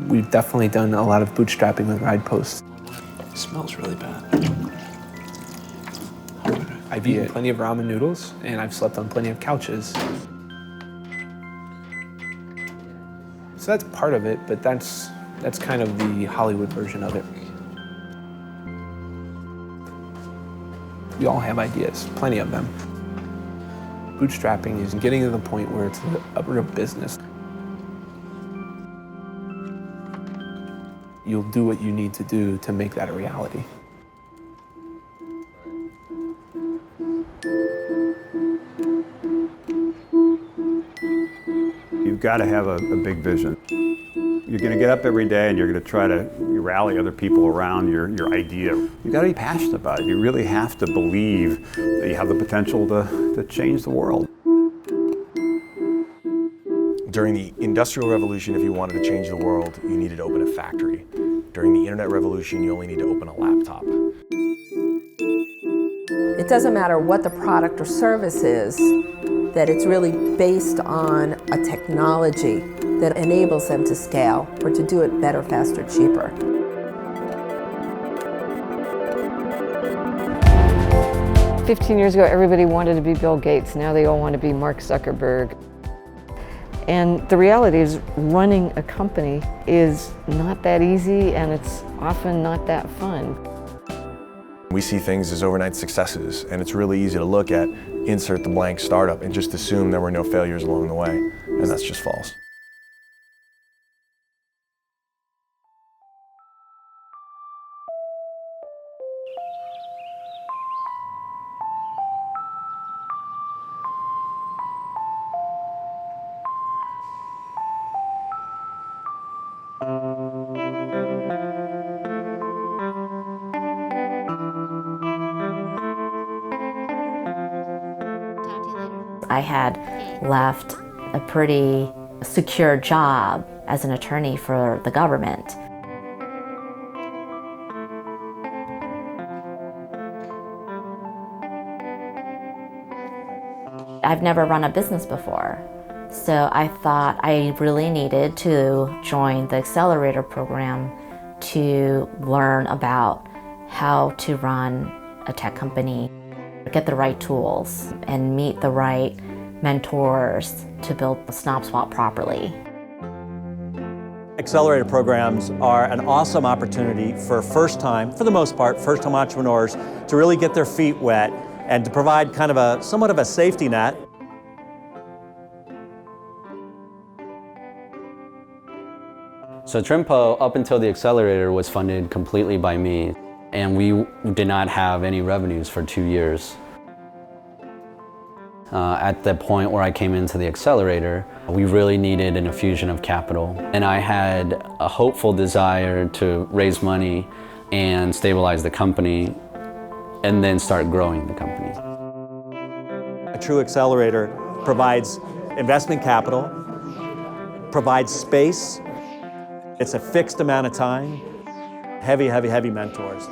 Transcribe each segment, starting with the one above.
We've definitely done a lot of bootstrapping with ride posts. It smells really bad. I've eaten plenty of ramen noodles, and I've slept on plenty of couches. So that's part of it, but that's kind of the Hollywood version of it. We all have ideas, plenty of them. Bootstrapping is getting to the point where it's a real business. You'll do what you need to do to make that a reality. You've got to have a big vision. You're going to get up every day and you're going to try to rally other people around your idea. You've got to be passionate about it. You really have to believe that you have the potential to change the world. During the Industrial Revolution, if you wanted to change the world, you needed to open a factory. During the Internet Revolution, you only need to open a laptop. It doesn't matter what the product or service is, that it's really based on a technology that enables them to scale or to do it better, faster, cheaper. "15 years ago, everybody wanted to be Bill Gates. Now they all want to be Mark Zuckerberg. And the reality is running a company is not that easy, and it's often not that fun. We see things as overnight successes, and it's really easy to look at insert the blank startup and just assume there were no failures along the way, and that's just false. I had left a pretty secure job as an attorney for the government. I've never run a business before, so I thought I really needed to join the accelerator program to learn about how to run a tech company, get the right tools, and meet the right mentors to build the SnapSwap properly. Accelerator programs are an awesome opportunity for for the most part, first-time entrepreneurs to really get their feet wet and to provide kind of somewhat of a safety net. So Trimpo, up until the accelerator, was funded completely by me, and we did not have any revenues for 2 years. At the point where I came into the accelerator, we really needed an infusion of capital. And I had a hopeful desire to raise money and stabilize the company and then start growing the company. A true accelerator provides investment capital, provides space, it's a fixed amount of time, heavy, heavy, heavy mentors.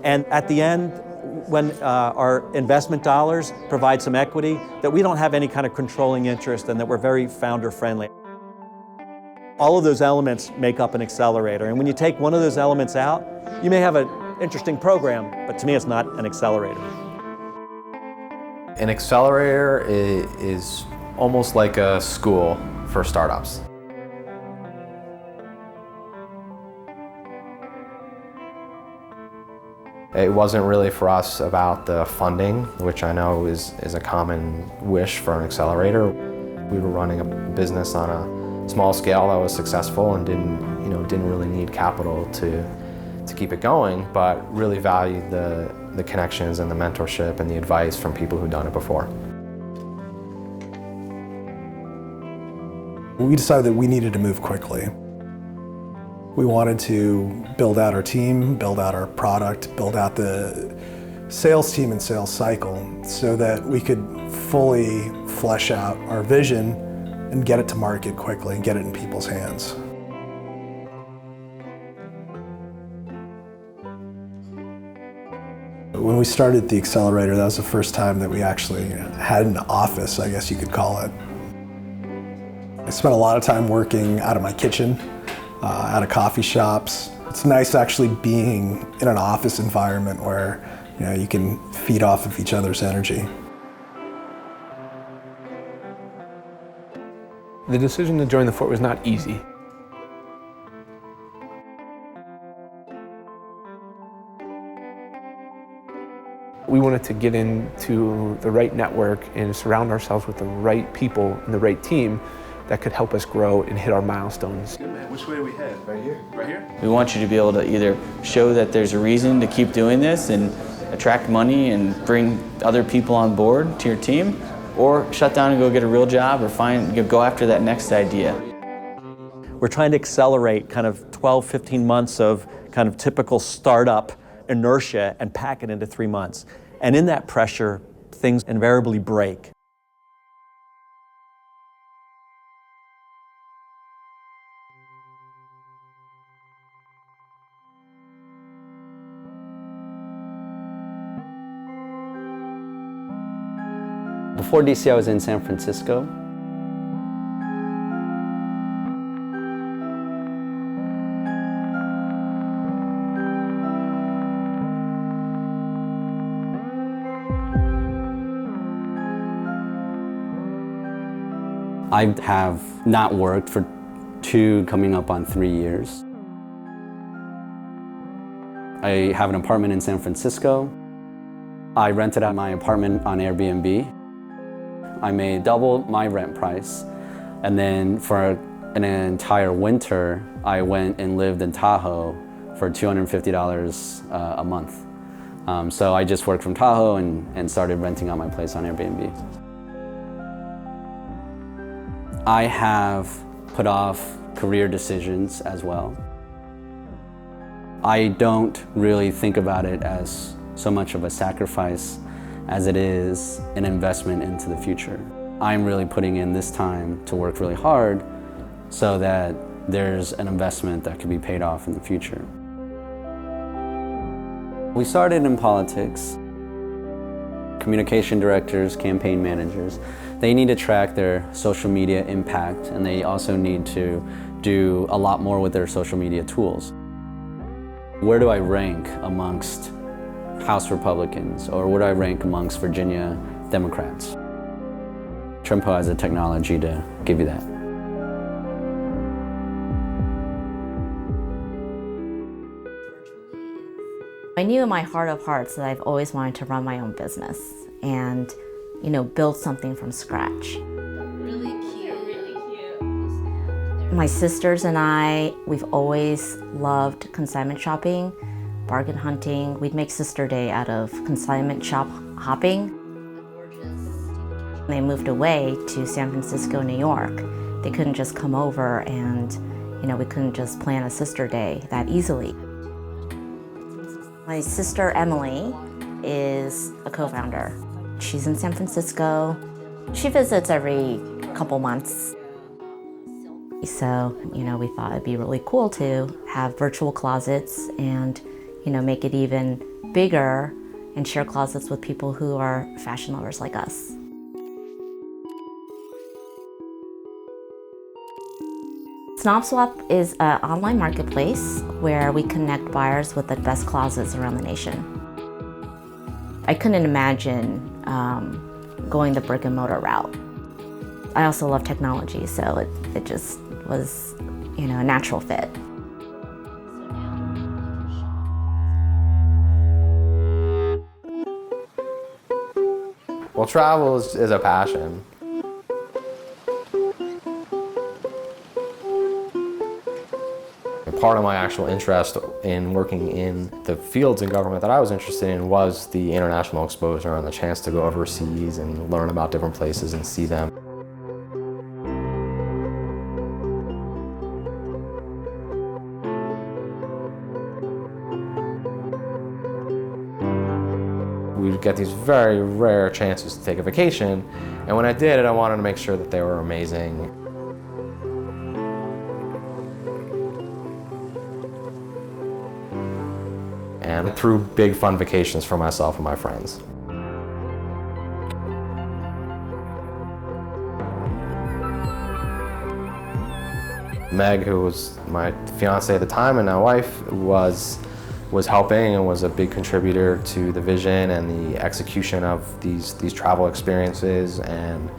And at the end, when our investment dollars provide some equity, that we don't have any kind of controlling interest and that we're very founder friendly. All of those elements make up an accelerator, and when you take one of those elements out, you may have an interesting program, but to me it's not an accelerator. An accelerator is almost like a school for startups. It wasn't really for us about the funding, which I know is a common wish for an accelerator. We were running a business on a small scale that was successful and didn't really need capital to keep it going, but really valued the connections and the mentorship and the advice from people who'd done it before. We decided that we needed to move quickly. We wanted to build out our team, build out our product, build out the sales team and sales cycle so that we could fully flesh out our vision and get it to market quickly and get it in people's hands. When we started the accelerator, that was the first time that we actually had an office, I guess you could call it. I spent a lot of time working out of my kitchen out of coffee shops. It's nice actually being in an office environment where you can feed off of each other's energy. The decision to join the Fort was not easy. We wanted to get into the right network and surround ourselves with the right people and the right team that could help us grow and hit our milestones. Which way do we head? Right here? Right here? We want you to be able to either show that there's a reason to keep doing this and attract money and bring other people on board to your team, or shut down and go get a real job, or go after that next idea. We're trying to accelerate kind of 12, 15 months of kind of typical startup inertia and pack it into 3 months. And in that pressure, things invariably break. Before DC, I was in San Francisco. I have not worked for 2, coming up on 3 years. I have an apartment in San Francisco. I rented out my apartment on Airbnb. I made double my rent price, and then for an entire winter, I went and lived in Tahoe for $250 a month. So I just worked from Tahoe and started renting out my place on Airbnb. I have put off career decisions as well. I don't really think about it as so much of a sacrifice as it is an investment into the future. I'm really putting in this time to work really hard so that there's an investment that could be paid off in the future. We started in politics. Communication directors, campaign managers, they need to track their social media impact, and they also need to do a lot more with their social media tools. Where do I rank amongst House Republicans, or where do I rank amongst Virginia Democrats? Trimpo has the technology to give you that. I knew in my heart of hearts that I've always wanted to run my own business and, build something from scratch. Really cute. My sisters and I, we've always loved consignment shopping, bargain hunting. We'd make Sister Day out of consignment shop hopping. They moved away to San Francisco, New York. They couldn't just come over and, we couldn't just plan a Sister Day that easily. My sister Emily is a co-founder. She's in San Francisco. She visits every couple months. So, we thought it'd be really cool to have virtual closets and, make it even bigger and share closets with people who are fashion lovers like us. SnobSwap is an online marketplace where we connect buyers with the best closets around the nation. I couldn't imagine going the brick and mortar route. I also love technology, so it just was, a natural fit. Well, travel is a passion. Part of my actual interest in working in the fields in government that I was interested in was the international exposure and the chance to go overseas and learn about different places and see them. We'd get these very rare chances to take a vacation, and when I did it, I wanted to make sure that they were amazing. And threw big fun vacations for myself and my friends. Meg, who was my fiance at the time and now wife, was helping and was a big contributor to the vision and the execution of these travel experiences and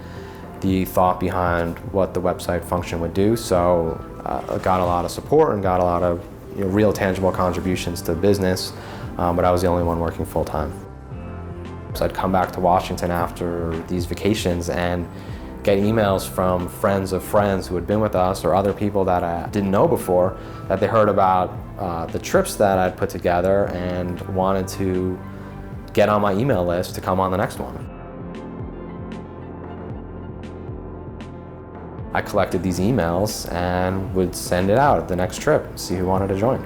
the thought behind what the website function would do. So I got a lot of support and got a lot of real tangible contributions to business, but I was the only one working full time. So I'd come back to Washington after these vacations and get emails from friends of friends who had been with us or other people that I didn't know before, that they heard about the trips that I'd put together and wanted to get on my email list to come on the next one. I collected these emails and would send it out at the next trip, see who wanted to join.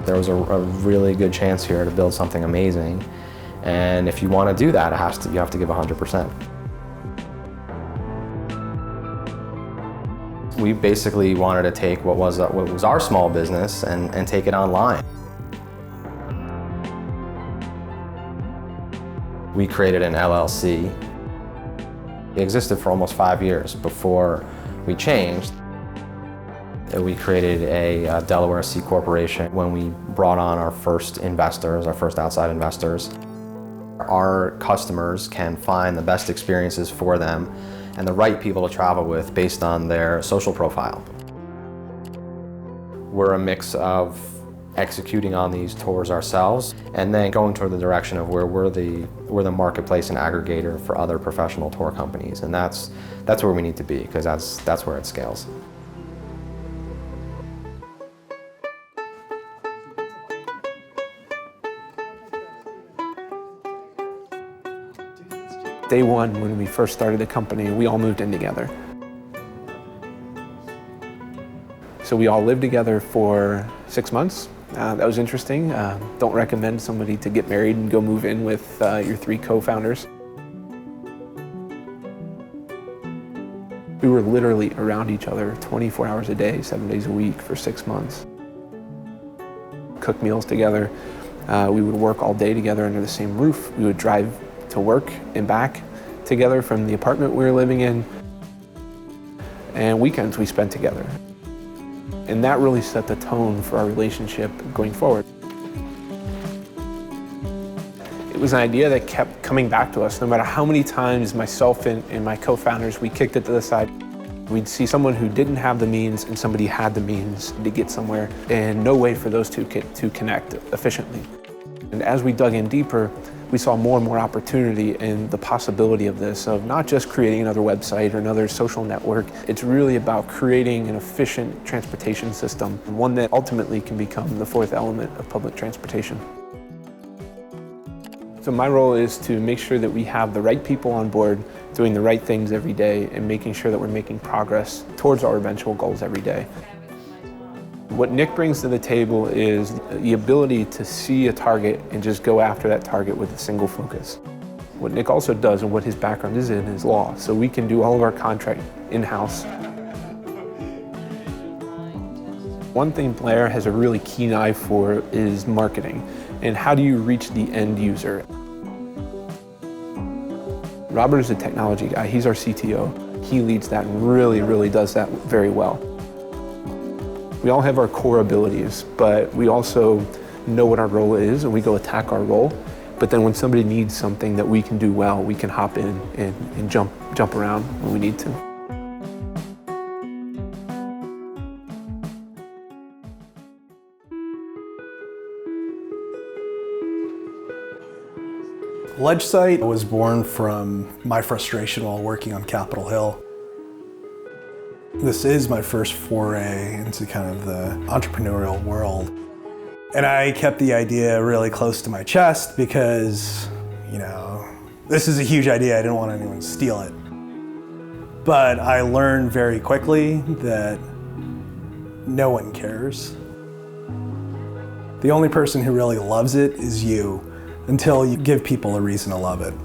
There was a really good chance here to build something amazing. And if you want to do that, you have to give 100%. We basically wanted to take what was our small business and take it online. We created an LLC. It existed for almost 5 years before we changed. We created a Delaware C Corporation when we brought on our first investors, our first outside investors. Our customers can find the best experiences for them and the right people to travel with based on their social profile. We're a mix of executing on these tours ourselves and then going toward the direction of where we're the marketplace and aggregator for other professional tour companies, and that's where we need to be, because that's where it scales. Day one, when we first started the company, we all moved in together. So we all lived together for 6 months. That was interesting. Don't recommend somebody to get married and go move in with your 3 co-founders. We were literally around each other 24 hours a day, 7 days a week for 6 months. Cook meals together. We would work all day together under the same roof. We would drive to work and back together from the apartment we were living in. And weekends we spent together. And that really set the tone for our relationship going forward. It was an idea that kept coming back to us no matter how many times myself and my co-founders, we kicked it to the side. We'd see someone who didn't have the means and somebody had the means to get somewhere, and no way for those two to connect efficiently. And as we dug in deeper, we saw more and more opportunity in the possibility of this, of not just creating another website or another social network. It's really about creating an efficient transportation system, one that ultimately can become the 4th element of public transportation. So my role is to make sure that we have the right people on board, doing the right things every day, and making sure that we're making progress towards our eventual goals every day. What Nick brings to the table is the ability to see a target and just go after that target with a single focus. What Nick also does, and what his background is in, is law, so we can do all of our contract in-house. One thing Blair has a really keen eye for is marketing, and how do you reach the end user? Robert is a technology guy, he's our CTO. He leads that and really does that very well. We all have our core abilities, but we also know what our role is and we go attack our role. But then when somebody needs something that we can do well, we can hop in and jump around when we need to. LedgeSite was born from my frustration while working on Capitol Hill. This is my first foray into kind of the entrepreneurial world. And I kept the idea really close to my chest because, this is a huge idea. I didn't want anyone to steal it. But I learned very quickly that no one cares. The only person who really loves it is you, until you give people a reason to love it.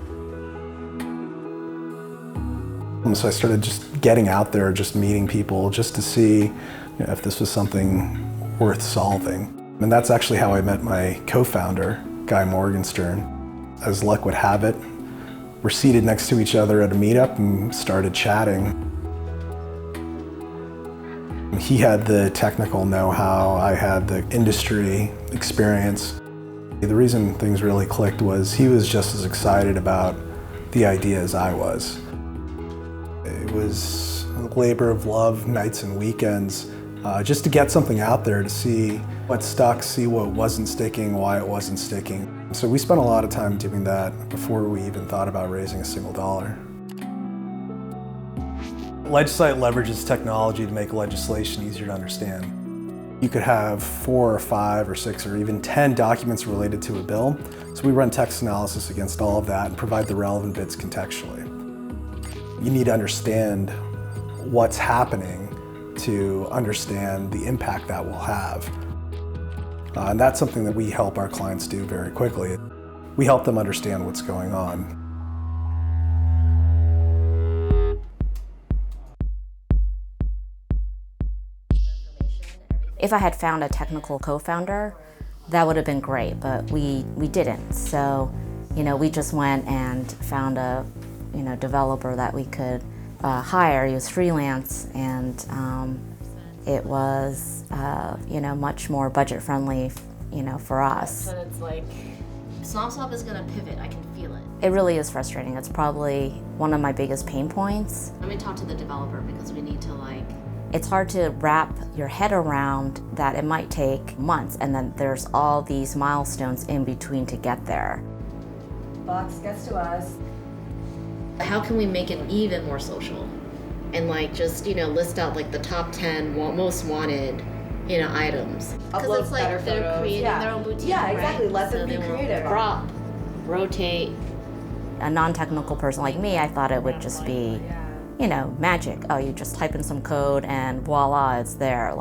And so I started just getting out there, just meeting people, just to see if this was something worth solving. And that's actually how I met my co-founder, Guy Morgenstern. As luck would have it, were seated next to each other at a meetup and started chatting. He had the technical know-how, I had the industry experience. The reason things really clicked was he was just as excited about the idea as I was. It was a labor of love, nights and weekends, just to get something out there, to see what stuck, see what wasn't sticking, why it wasn't sticking. So we spent a lot of time doing that before we even thought about raising a single dollar. Legisite leverages technology to make legislation easier to understand. You could have 4 or 5 or 6 or even 10 documents related to a bill, so we run text analysis against all of that and provide the relevant bits contextually. You need to understand what's happening to understand the impact that will have. And that's something that we help our clients do very quickly. We help them understand what's going on. If I had found a technical co-founder, that would have been great, but we didn't. So, we just went and found a, developer that we could hire. He was freelance, and it was, much more budget-friendly, for us. But it's like, SnobSwap is gonna pivot, I can feel it. It really is frustrating. It's probably one of my biggest pain points. Let me talk to the developer because we need to It's hard to wrap your head around that it might take months, and then there's all these milestones in between to get there. Box gets to us. How can we make it even more social? And just, list out the top 10 most wanted, items. Because it's like they're creating their own boutique, Yeah, exactly. right? Let them be creative. Crop, rotate. A non-technical person like me, I thought it would just be, magic. Oh, you just type in some code and voila, it's there,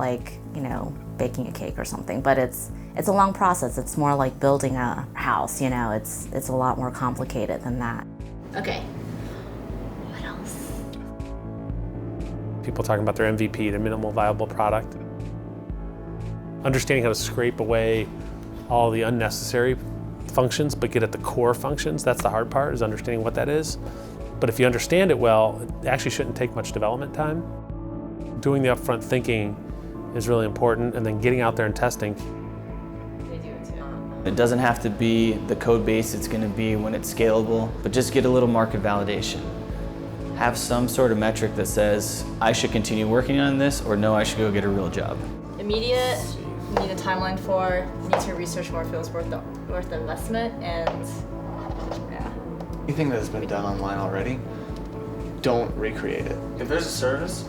baking a cake or something. But it's a long process. It's more like building a house, it's a lot more complicated than that. Okay. What else? People talking about their MVP, their minimal viable product. Understanding how to scrape away all the unnecessary functions, but get at the core functions. That's the hard part, is understanding what that is. But if you understand it well, it actually shouldn't take much development time. Doing the upfront thinking is really important, and then getting out there and testing. It doesn't have to be the code base it's going to be when it's scalable, but just get a little market validation. Have some sort of metric that says, I should continue working on this, or no, I should go get a real job. Immediate, you need a timeline for, you need to research more if it was worth the investment, and yeah. Anything that has been done online already, don't recreate it. If there's a service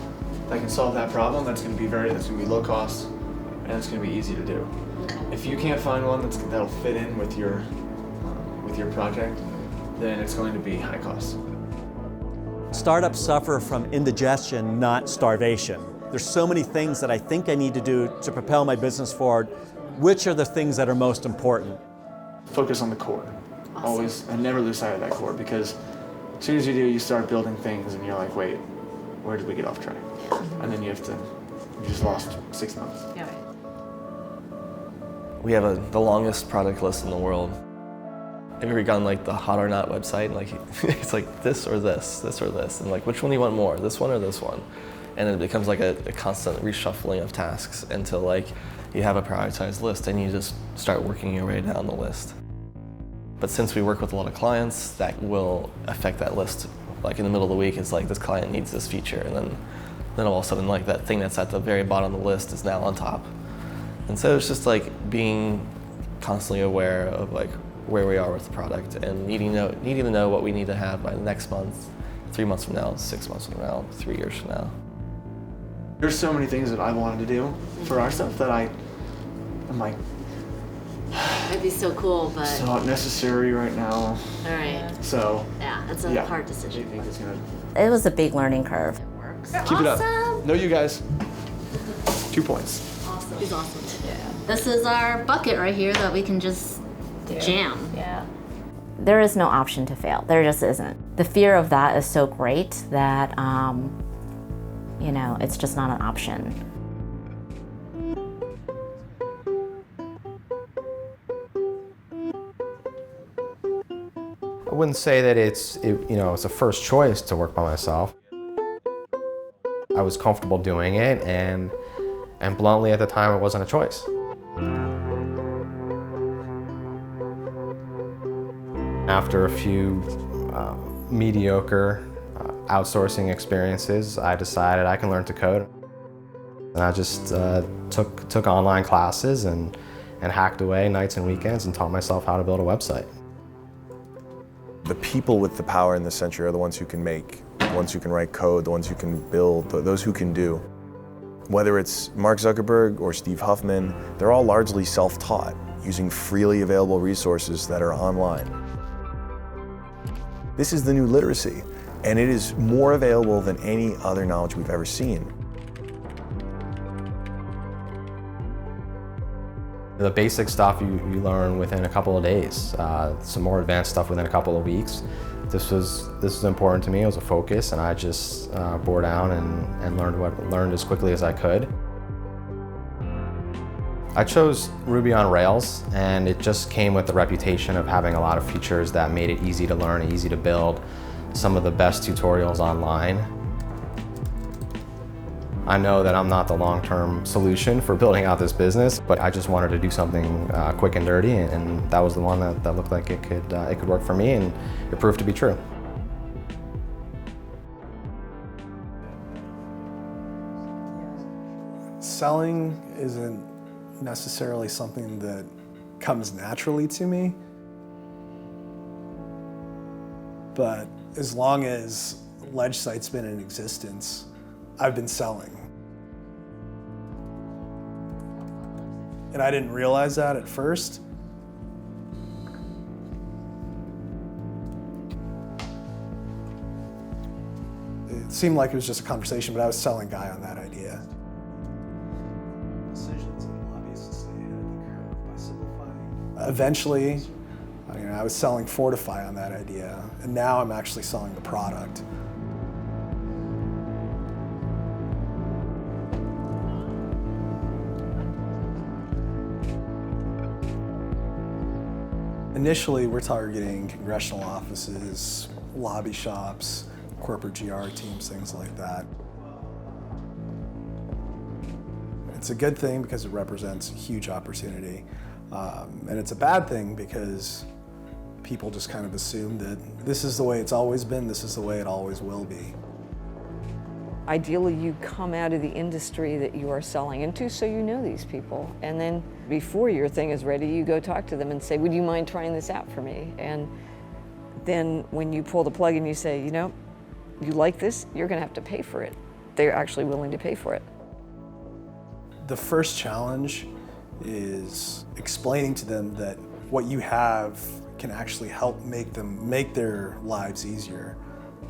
that can solve that problem, that's going to be low cost, and it's going to be easy to do. If you can't find one that'll fit in with your project, then it's going to be high cost. Startups suffer from indigestion, not starvation. There's so many things that I think I need to do to propel my business forward. Which are the things that are most important? Focus on the core. Awesome. Always, and never lose sight of that core, because as soon as you do, you start building things and you're like, wait, where did we get off track? And then you just lost 6 months. Yeah. We have the longest product list in the world. Have you ever gone the Hot or Not website? It's like this or this, this or this, and which one do you want more, this one or this one? And it becomes a constant reshuffling of tasks until you have a prioritized list and you just start working your way down the list. But since we work with a lot of clients, that will affect that list. In the middle of the week, it's this client needs this feature, and then all of a sudden that thing that's at the very bottom of the list is now on top. And so it's just being constantly aware of where we are with the product and needing to know what we need to have by the next month, 3 months from now, 6 months from now, 3 years from now. There's so many things that I wanted to do for our stuff that I'm That'd be so cool, but it's not necessary right now. all right. So Yeah, it's a hard decision. I think it's gonna It was a big learning curve. It works. keep it up. Awesome. No, you guys. 2 points. Awesome. He's awesome. Yeah. This is our bucket right here that we can just jam. Yeah. There is no option to fail. There just isn't. The fear of that is so great that, it's just not an option. wouldn't say that it's a first choice to work by myself. I was comfortable doing it, and bluntly at the time it wasn't a choice. After a few mediocre outsourcing experiences, I decided I can learn to code. And I just took online classes and hacked away nights and weekends and taught myself how to build a website. The people with the power in the center are the ones who can make, the ones who can write code, the ones who can build, those who can do. Whether it's Mark Zuckerberg or Steve Huffman, they're all largely self-taught, using freely available resources that are online. This is the new literacy, and it is more available than any other knowledge we've ever seen. The basic stuff you learn within a couple of days. Some more advanced stuff within a couple of weeks. This was important to me. It was a focus, and I just bore down and learned as quickly as I could. I chose Ruby on Rails, and it just came with the reputation of having a lot of features that made it easy to learn, easy to build, some of the best tutorials online. I know that I'm not the long-term solution for building out this business, but I just wanted to do something quick and dirty, and that was the one that looked like it could work for me, and it proved to be true. Selling isn't necessarily something that comes naturally to me, but as long as LedgeSite's been in existence, I've been selling. And I didn't realize that at first. It seemed like it was just a conversation, but I was selling Guy on that idea. Decisions and lobbies to stay ahead of the curve by simplifying. Eventually, I was selling Fortify on that idea, and now I'm actually selling the product. Initially, we're targeting congressional offices, lobby shops, corporate GR teams, things like that. It's a good thing because it represents a huge opportunity. And it's a bad thing because people just kind of assume that this is the way it's always been, this is the way it always will be. Ideally, you come out of the industry that you are selling into, so you know these people. And then before your thing is ready, you go talk to them and say, would you mind trying this out for me? And then when you pull the plug and you say, you like this, you're gonna have to pay for it. They're actually willing to pay for it. The first challenge is explaining to them that what you have can actually help make their lives easier.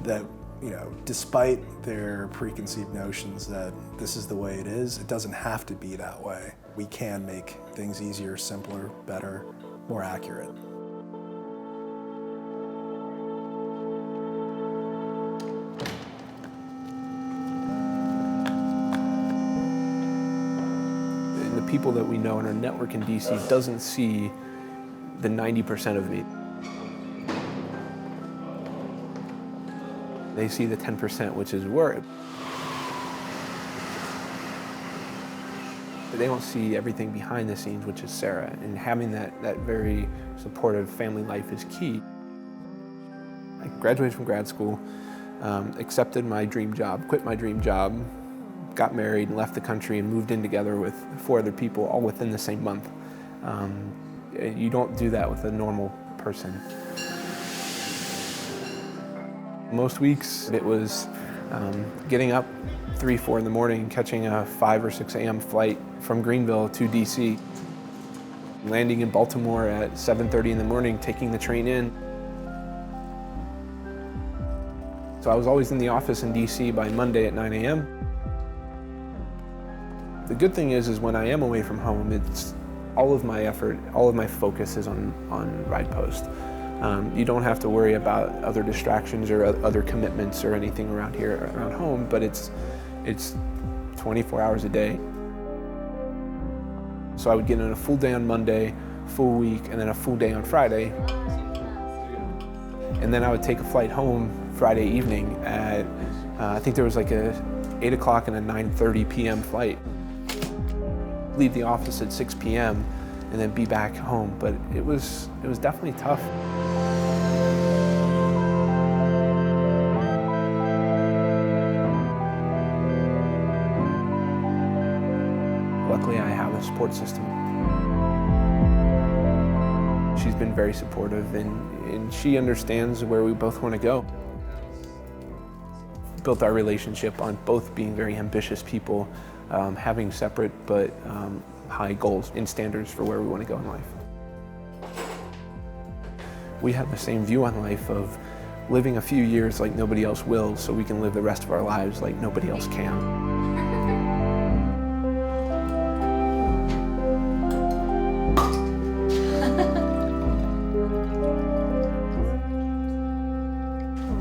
That despite their preconceived notions that this is the way it is, it doesn't have to be that way. We can make things easier, simpler, better, more accurate. And the people that we know in our network in DC doesn't see the 90% of me. They see the 10%, which is work. But they don't see everything behind the scenes, which is Sarah. And having that very supportive family life is key. I graduated from grad school, accepted my dream job, quit my dream job, got married and left the country and moved in together with 4 other people all within the same month. You don't do that with a normal person. Most weeks it was getting up 3, 4 in the morning, catching a 5 or 6 a.m. flight from Greenville to DC, landing in Baltimore at 7:30 in the morning, taking the train in. So I was always in the office in DC by Monday at 9 a.m. The good thing is when I am away from home, it's all of my effort, all of my focus is on RidePost. You don't have to worry about other distractions or other commitments or anything around here, around home, but it's 24 hours a day. So I would get in a full day on Monday, full week, and then a full day on Friday. And then I would take a flight home Friday evening at, I think there was like a 8 o'clock and a 9:30 p.m. flight. Leave the office at 6 p.m. and then be back home, but it was definitely tough. Luckily, I have a support system. She's been very supportive, and she understands where we both want to go. Built our relationship on both being very ambitious people, having separate but high goals and standards for where we want to go in life. We have the same view on life of living a few years like nobody else will, so we can live the rest of our lives like nobody else can.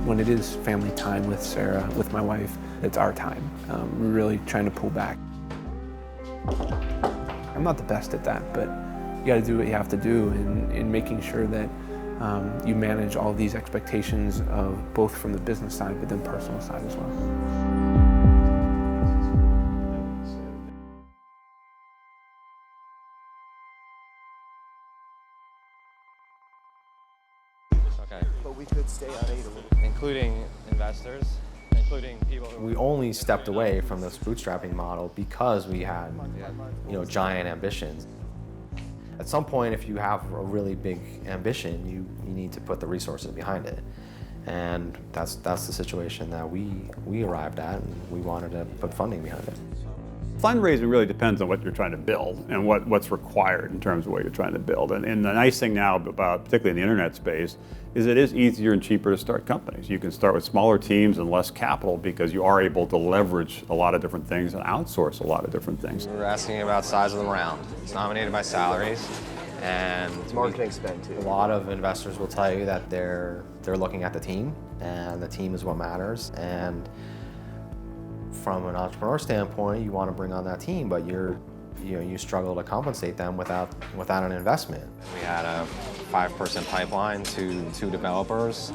When it is family time with Sarah, with my wife, it's our time. We're really trying to pull back. I'm not the best at that, but you gotta do what you have to do in making sure that you manage all these expectations of both from the business side, but then personal side as well. Okay. But we could stay on 8 a little. Including investors, including people who... We only stepped away from this bootstrapping model because we had, giant ambitions. At some point, if you have a really big ambition, you need to put the resources behind it. And that's the situation that we arrived at, and we wanted to put funding behind it. Fundraising really depends on what you're trying to build and what's required in terms of what you're trying to build. And the nice thing now about, particularly in the internet space, is it is easier and cheaper to start companies. You can start with smaller teams and less capital because you are able to leverage a lot of different things and outsource a lot of different things. We were asking about size of the round. It's nominated by salaries, and it's marketing spend too. A lot of investors will tell you that they're looking at the team, and the team is what matters. And from an entrepreneur standpoint, you want to bring on that team, but you struggle to compensate them without an investment. We had a 5-person pipeline to 2 developers,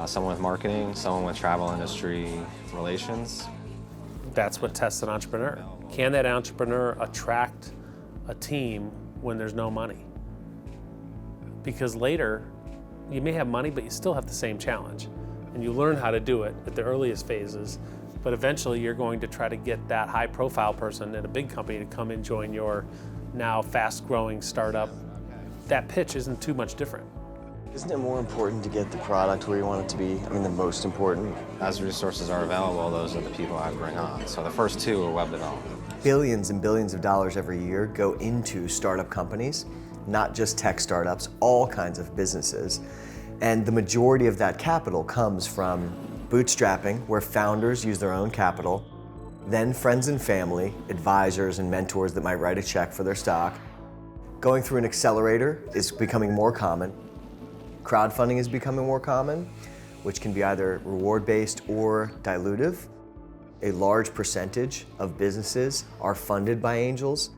someone with marketing, someone with travel industry relations. That's what tests an entrepreneur. Can that entrepreneur attract a team when there's no money? Because later, you may have money, but you still have the same challenge. And you learn how to do it at the earliest phases. But eventually you're going to try to get that high profile person at a big company to come and join your now fast growing startup. That pitch isn't too much different. Isn't it more important to get the product where you want it to be? I mean, the most important? As resources are available, those are the people I bring on. So the first 2 are web development. Billions and billions of dollars every year go into startup companies, not just tech startups, all kinds of businesses. And the majority of that capital comes from bootstrapping, where founders use their own capital, then friends and family, advisors and mentors that might write a check for their stock. Going through an accelerator is becoming more common. Crowdfunding is becoming more common, which can be either reward-based or dilutive. A large percentage of businesses are funded by angels.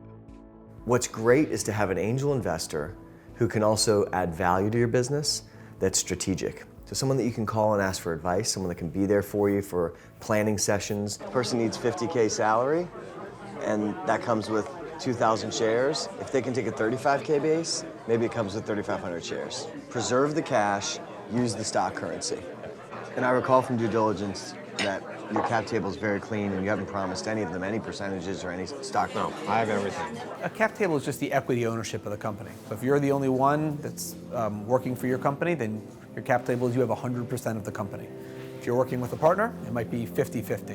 What's great is to have an angel investor who can also add value to your business that's strategic. So someone that you can call and ask for advice, someone that can be there for you for planning sessions. The person needs $50K salary, and that comes with 2,000 shares. If they can take a 35K base, maybe it comes with 3,500 shares. Preserve the cash, use the stock currency. And I recall from due diligence that your cap table is very clean and you haven't promised any of them any percentages or any stock. No, I have everything. A cap table is just the equity ownership of the company. So if you're the only one that's working for your company, then your cap table is you have 100% of the company. If you're working with a partner, it might be 50-50.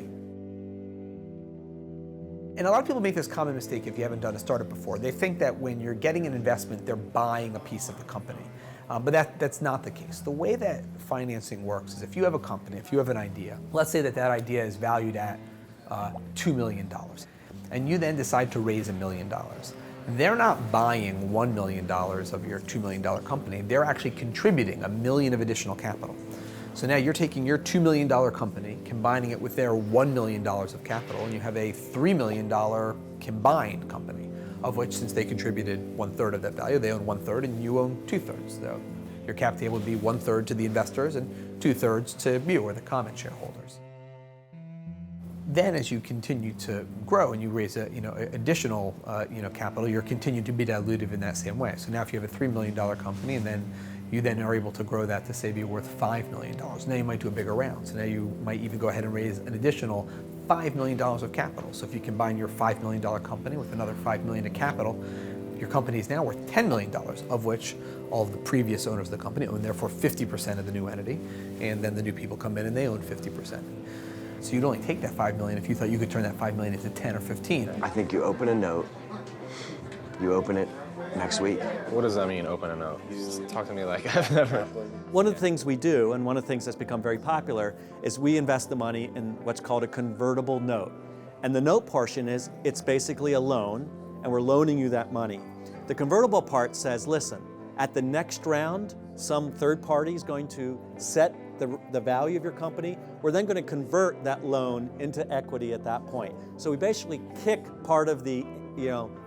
And a lot of people make this common mistake if you haven't done a startup before. They think that when you're getting an investment, they're buying a piece of the company. But that's not the case. The way that financing works is if you have a company, if you have an idea, let's say that idea is valued at $2 million, and you then decide to raise $1 million. They're not buying $1 million of your $2 million company, they're actually contributing $1 million of additional capital. So now you're taking your $2 million company, combining it with their $1 million of capital, and you have a $3 million combined company, of which, since they contributed 1/3 of that value, they own 1/3 and you own 2/3. So Your cap table would be 1/3 to the investors and 2/3 to you or the common shareholders. Then, as you continue to grow and you raise additional capital, you're continuing to be dilutive in that same way. So now, if you have a $3 million company, and then you are able to grow that to say be worth $5 million, now you might do a bigger round. So now you might even go ahead and raise an additional $5 million of capital. So if you combine your $5 million company with another $5 million of capital, your company is now worth $10 million, of which all of the previous owners of the company own therefore 50% of the new entity, and then the new people come in and they own 50%. So you'd only take that $5 million if you thought you could turn that $5 million into 10 or 15. I think you open a note, you open it next week. What does that mean, open a note? Just talk to me like I've never... One of the things we do, and one of the things that's become very popular, is we invest the money in what's called a convertible note. And the note portion is, it's basically a loan, and we're loaning you that money. The convertible part says, listen, at the next round, some third party is going to set the value of your company. We're then going to convert that loan into equity at that point. So we basically kick part of the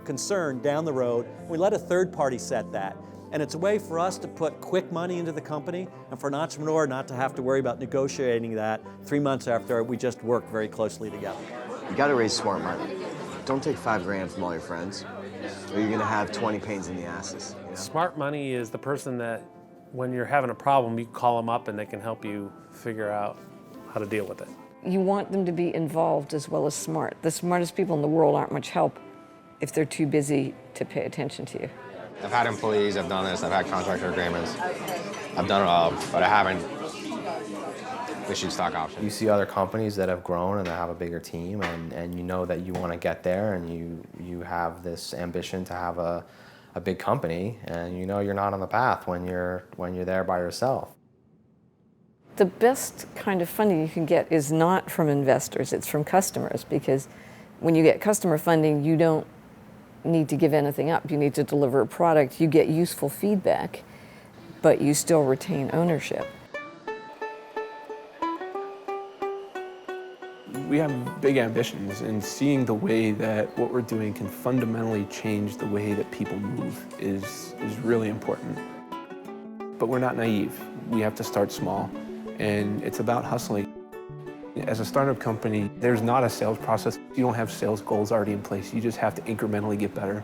concern down the road. We let a third party set that. And it's a way for us to put quick money into the company and for an entrepreneur not to have to worry about negotiating that 3 months after we just work very closely together. You got to raise smart money. Don't take $5 grand from all your friends, or you're going to have 20 pains in the asses. Smart money is the person that when you're having a problem, you call them up and they can help you figure out how to deal with it. You want them to be involved as well as smart. The smartest people in the world aren't much help if they're too busy to pay attention to you. I've had employees, I've done this, I've had contractor agreements. I've done it all, but I haven't issued stock options. You see other companies that have grown and that have a bigger team, and you know that you want to get there, and you have this ambition to have a big company, and you know you're not on the path when you're there by yourself. The best kind of funding you can get is not from investors, it's from customers, because when you get customer funding, you don't need to give anything up. You need to deliver a product, you get useful feedback, but you still retain ownership. We have big ambitions, and seeing the way that what we're doing can fundamentally change the way that people move is really important. But we're not naive. We have to start small, and it's about hustling. As a startup company, there's not a sales process. You don't have sales goals already in place. You just have to incrementally get better.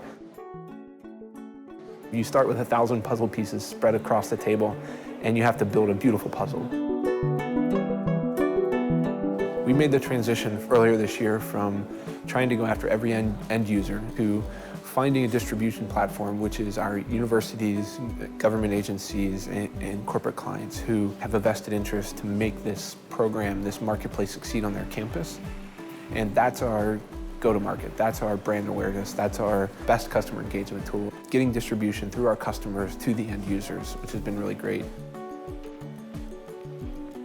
You start with 1,000 puzzle pieces spread across the table, and you have to build a beautiful puzzle. We made the transition earlier this year from trying to go after every end user to finding a distribution platform, which is our universities, government agencies, and corporate clients who have a vested interest to make this program, this marketplace succeed on their campus. And that's our go-to-market, that's our brand awareness, that's our best customer engagement tool. Getting distribution through our customers to the end users, which has been really great.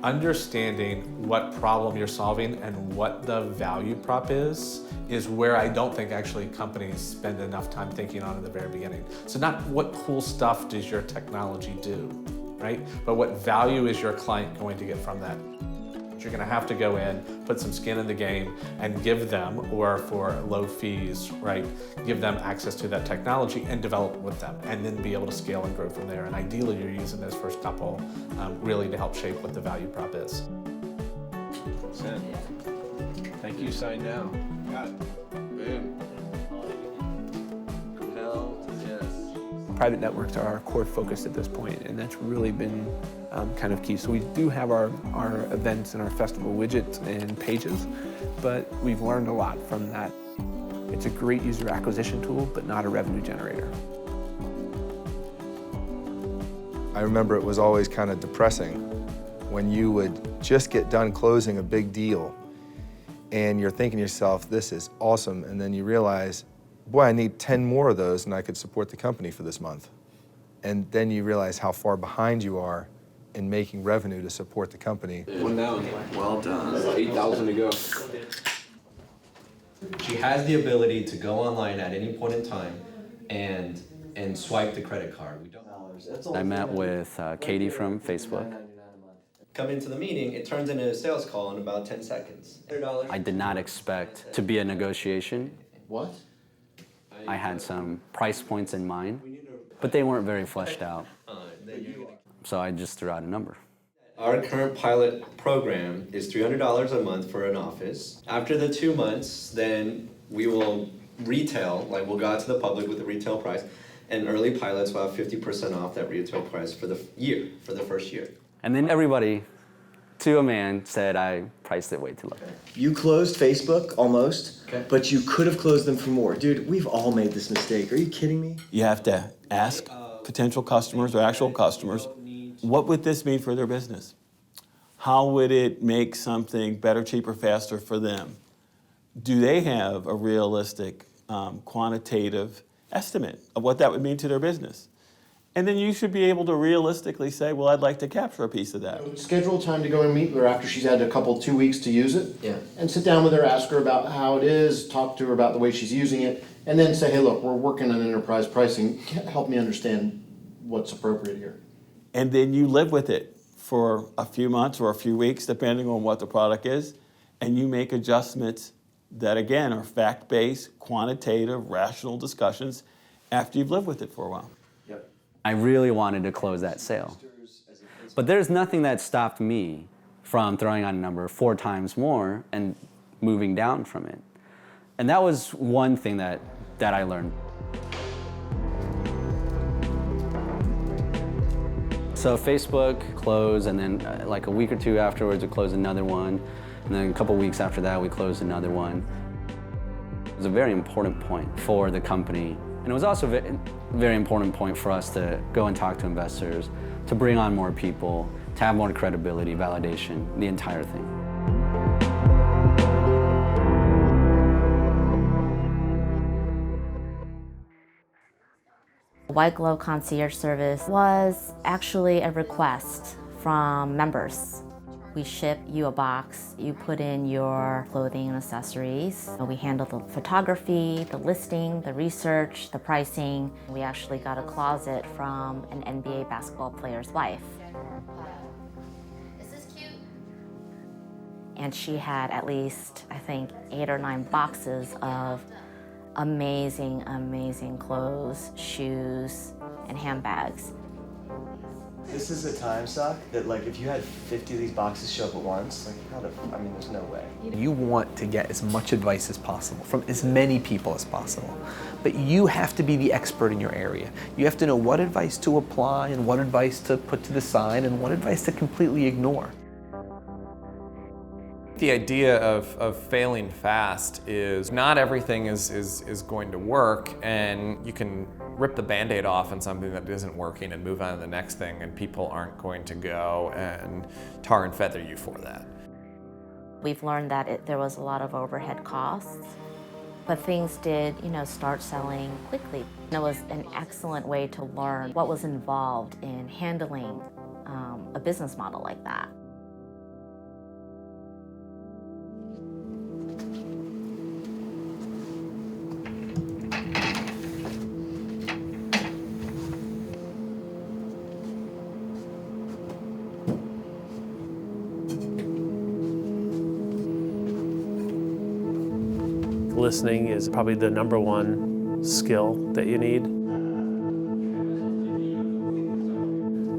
Understanding what problem you're solving and what the value prop is where I don't think actually companies spend enough time thinking on in the very beginning. So not what cool stuff does your technology do, right? But what value is your client going to get from that? You're gonna have to go in, put some skin in the game, and give them, or for low fees, right, give them access to that technology and develop with them, and then be able to scale and grow from there. And ideally, you're using those first couple really to help shape what the value prop is. Thank you, sign now. Got it. Boom. Hell yes. Private networks are our core focus at this point, and that's really been kind of key. So we do have our events and our festival widgets and pages, but we've learned a lot from that. It's a great user acquisition tool, but not a revenue generator. I remember it was always kind of depressing when you would just get done closing a big deal and you're thinking to yourself, this is awesome, and then you realize, boy, I need 10 more of those and I could support the company for this month. And then you realize how far behind you are in making revenue to support the company. One down. Well done. 8,000 to go. She has the ability to go online at any point in time and swipe the credit card. I met with Katie from Facebook. Come into the meeting, it turns into a sales call in about 10 seconds. I did not expect to be a negotiation. What? I had some price points in mind, but they weren't very fleshed out. So I just threw out a number. Our current pilot program is $300 a month for an office. After the 2 months, then we will retail, like we'll go out to the public with the retail price, and early pilots will have 50% off that retail price for the year, for the first year. And then everybody, to a man, said I priced it way too low. You closed Facebook almost, but you could have closed them for more. Dude, we've all made this mistake. Are you kidding me? You have to ask potential customers or actual customers, what would this mean for their business? How would it make something better, cheaper, faster for them? Do they have a realistic, quantitative estimate of what that would mean to their business? And then you should be able to realistically say, well, I'd like to capture a piece of that. Schedule time to go and meet with her after she's had 2 weeks to use it. Yeah. And sit down with her, ask her about how it is, talk to her about the way she's using it, and then say, hey, look, we're working on enterprise pricing. Help me understand what's appropriate here. And then you live with it for a few months or a few weeks, depending on what the product is, and you make adjustments that, again, are fact-based, quantitative, rational discussions after you've lived with it for a while. Yep. I really wanted to close that sale. But there's nothing that stopped me from throwing out a number 4 times more and moving down from it. And that was one thing that I learned. So Facebook closed, and then like a week or 2 afterwards, we closed another one. And then a couple weeks after that, we closed another one. It was a very important point for the company. And it was also a very important point for us to go and talk to investors, to bring on more people, to have more credibility, validation, the entire thing. White Glove Concierge Service was actually a request from members. We ship you a box, you put in your clothing and accessories. We handle the photography, the listing, the research, the pricing. We actually got a closet from an NBA basketball player's wife. Is this cute? And she had at least, I think, 8 or 9 boxes of amazing, amazing clothes, shoes, and handbags. This is a time suck that, like, if you had 50 of these boxes show up at once, like, I mean, there's no way. You want to get as much advice as possible from as many people as possible. But you have to be the expert in your area. You have to know what advice to apply and what advice to put to the side and what advice to completely ignore. The idea of failing fast is not everything is going to work, and you can rip the Band-Aid off on something that isn't working and move on to the next thing, and people aren't going to go and tar and feather you for that. We've learned that there was a lot of overhead costs, but things did, start selling quickly. It was an excellent way to learn what was involved in handling a business model like that. Listening is probably the #1 skill that you need.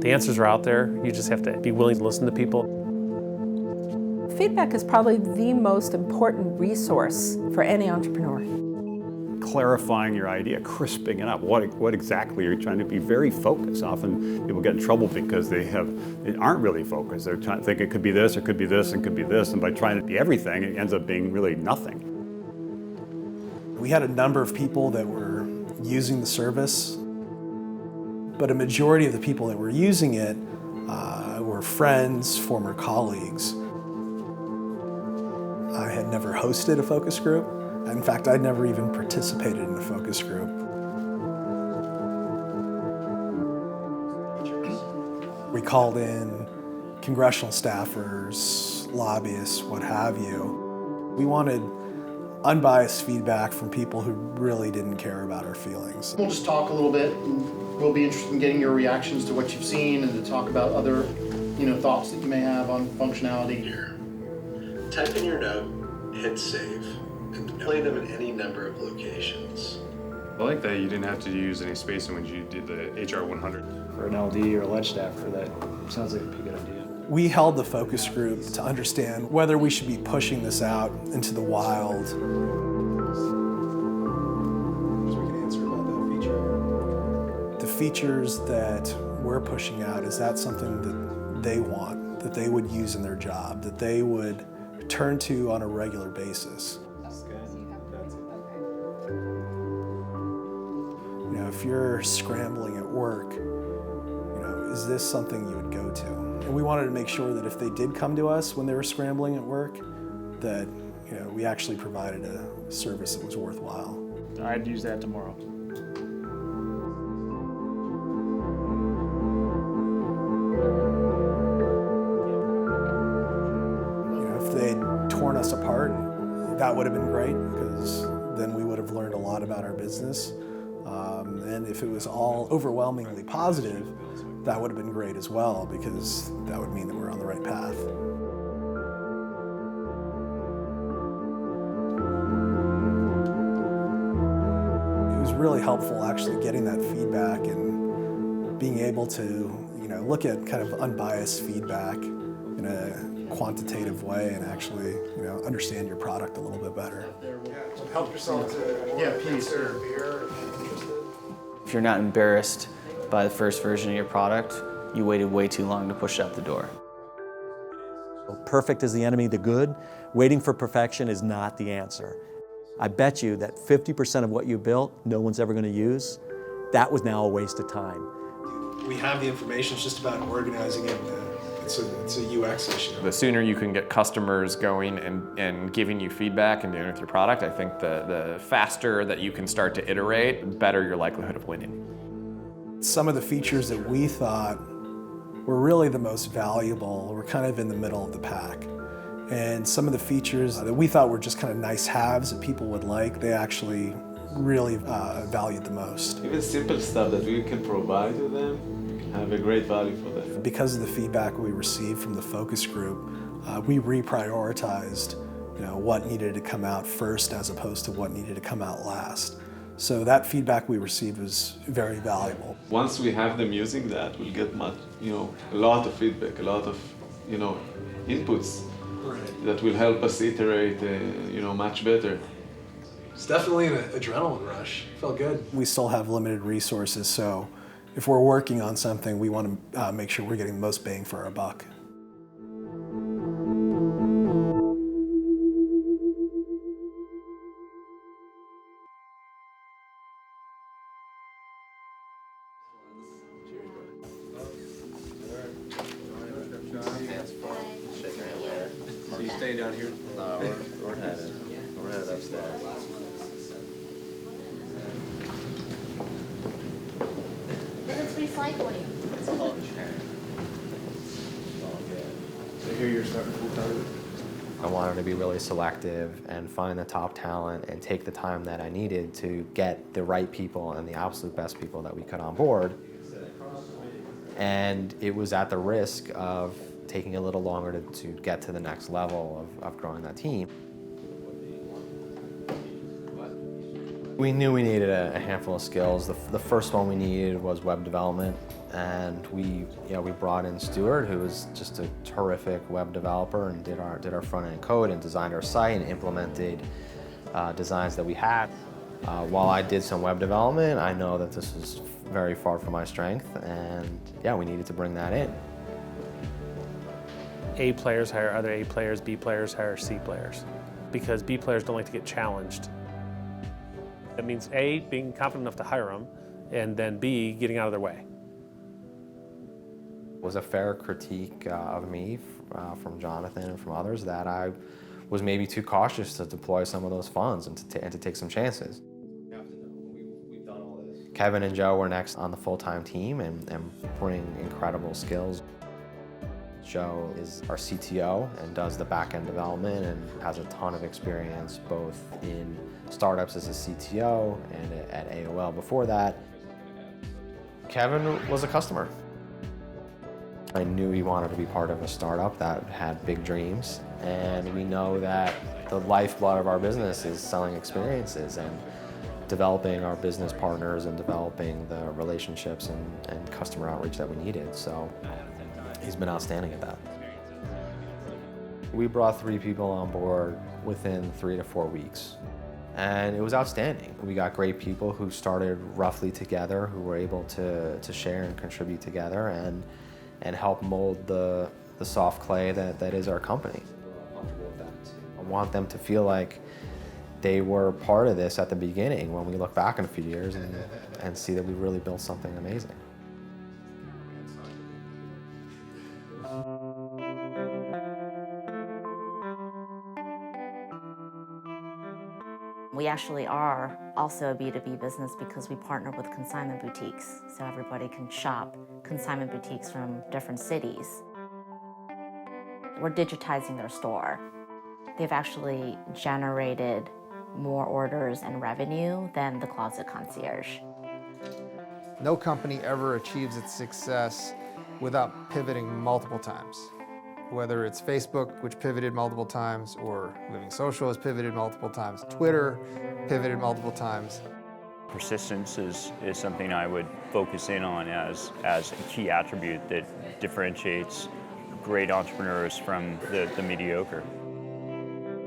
The answers are out there. You just have to be willing to listen to people. Feedback is probably the most important resource for any entrepreneur. Clarifying your idea, crisping it up. What exactly are you trying to be? Very focused. Often people get in trouble because they aren't really focused. They're trying to think it could be this, it could be this, and could be this, and by trying to be everything, it ends up being really nothing. We had a number of people that were using the service, but a majority of the people that were using it were friends, former colleagues. I had never hosted a focus group. In fact, I'd never even participated in a focus group. We called in congressional staffers, lobbyists, what have you. We wanted unbiased feedback from people who really didn't care about our feelings. We'll just talk a little bit, and we'll be interested in getting your reactions to what you've seen and to talk about other, thoughts that you may have on functionality. Here, type in your note, hit save, and play them in any number of locations. I like that you didn't have to use any spacing when you did the HR 100. For an LD or a ledge staffer, that sounds like a pretty good idea. We held the focus group to understand whether we should be pushing this out into the wild. So we can answer about that feature. The features that we're pushing out, is that something that they want, that they would use in their job, that they would turn to on a regular basis? You know, if you're scrambling at work, you know, is this something you would go to? And we wanted to make sure that if they did come to us when they were scrambling at work, that, you know, we actually provided a service that was worthwhile. I'd use that tomorrow. You know, if they'd torn us apart, that would have been great, because then we would have learned a lot about our business. And if it was all overwhelmingly positive, that would have been great as well, because that would mean that we're on the right path. It was really helpful actually getting that feedback and being able to, you know, look at kind of unbiased feedback in a quantitative way and actually, you know, understand your product a little bit better. Help yourself to please. If you're not embarrassed by the first version of your product, you waited way too long to push it out the door. Perfect is the enemy of the good. Waiting for perfection is not the answer. I bet you that 50% of what you built, no one's ever going to use. That was now a waste of time. We have the information, it's just about organizing it. It's a UX issue. The sooner you can get customers going and giving you feedback and dealing with your product, I think the faster that you can start to iterate, the better your likelihood of winning. Some of the features that we thought were really the most valuable were kind of in the middle of the pack. And some of the features that we thought were just kind of nice haves that people would like, they actually really valued the most. Even simple stuff that we can provide to them can have a great value for them. Because of the feedback we received from the focus group, we reprioritized, you know, what needed to come out first as opposed to what needed to come out last. So that feedback we received was very valuable. Once we have them using that, we'll get much, a lot of feedback, a lot of, inputs that will help us iterate, much better. It's definitely an adrenaline rush. Felt good. We still have limited resources, so if we're working on something, we want to make sure we're getting the most bang for our buck. So you staying down here? No, we're headed upstairs. It's recycling. It's all So here you're starting full-time? I wanted to be really selective and find the top talent and take the time that I needed to get the right people and the absolute best people that we could on board. And it was at the risk of taking a little longer to get to the next level of growing that team. We knew we needed a handful of skills. The first one we needed was web development, and we brought in Stuart, who was just a terrific web developer and did our front end code and designed our site and implemented designs that we had. While I did some web development, I know that this was very far from my strength, and yeah, we needed to bring that in. A players hire other A players, B players hire C players, because B players don't like to get challenged. That means A, being confident enough to hire them, and then B, getting out of their way. It was a fair critique of me from Jonathan and from others that I was maybe too cautious to deploy some of those funds and to take some chances. Kevin and Joe were next on the full-time team and bring incredible skills. Joe is our CTO and does the back-end development and has a ton of experience both in startups as a CTO and at AOL before that. Kevin was a customer. I knew he wanted to be part of a startup that had big dreams, and we know that the lifeblood of our business is selling experiences, developing our business partners and developing the relationships and customer outreach that we needed. So he's been outstanding at that. We brought 3 people on board within 3 to 4 weeks. And it was outstanding. We got great people who started roughly together, who were able to share and contribute together and help mold the soft clay that is our company. I want them to feel like they were part of this at the beginning when we look back in a few years and see that we really built something amazing. We actually are also a B2B business because we partner with consignment boutiques, so everybody can shop consignment boutiques from different cities. We're digitizing their store. They've actually generated more orders and revenue than the Closet Concierge. No company ever achieves its success without pivoting multiple times. Whether it's Facebook, which pivoted multiple times, or Living Social has pivoted multiple times, Twitter pivoted multiple times. Persistence is something I would focus in on as a key attribute that differentiates great entrepreneurs from the mediocre.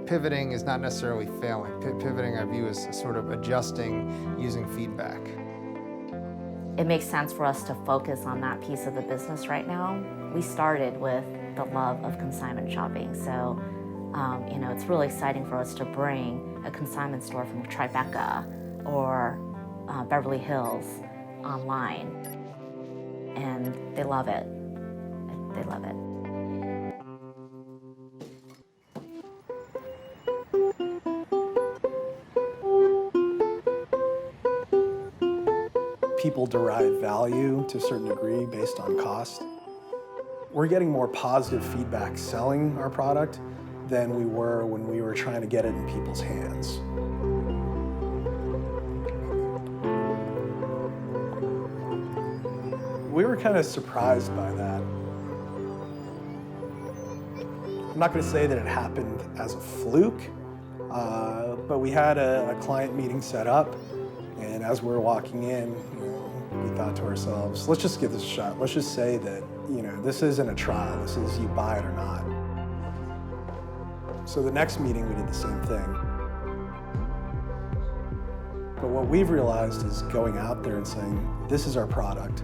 Pivoting is not necessarily failing. Pivoting I view as sort of adjusting using feedback. It makes sense for us to focus on that piece of the business right now. We started with the love of consignment shopping, so it's really exciting for us to bring a consignment store from Tribeca or Beverly Hills online, and they love it. They love it. People derive value to a certain degree based on cost. We're getting more positive feedback selling our product than we were when we were trying to get it in people's hands. We were kind of surprised by that. I'm not going to say that it happened as a fluke, but we had a client meeting set up, and as we were walking in, we thought to ourselves, let's just give this a shot. Let's just say that, this isn't a trial. This is you buy it or not. So the next meeting, we did the same thing. But what we've realized is going out there and saying, this is our product.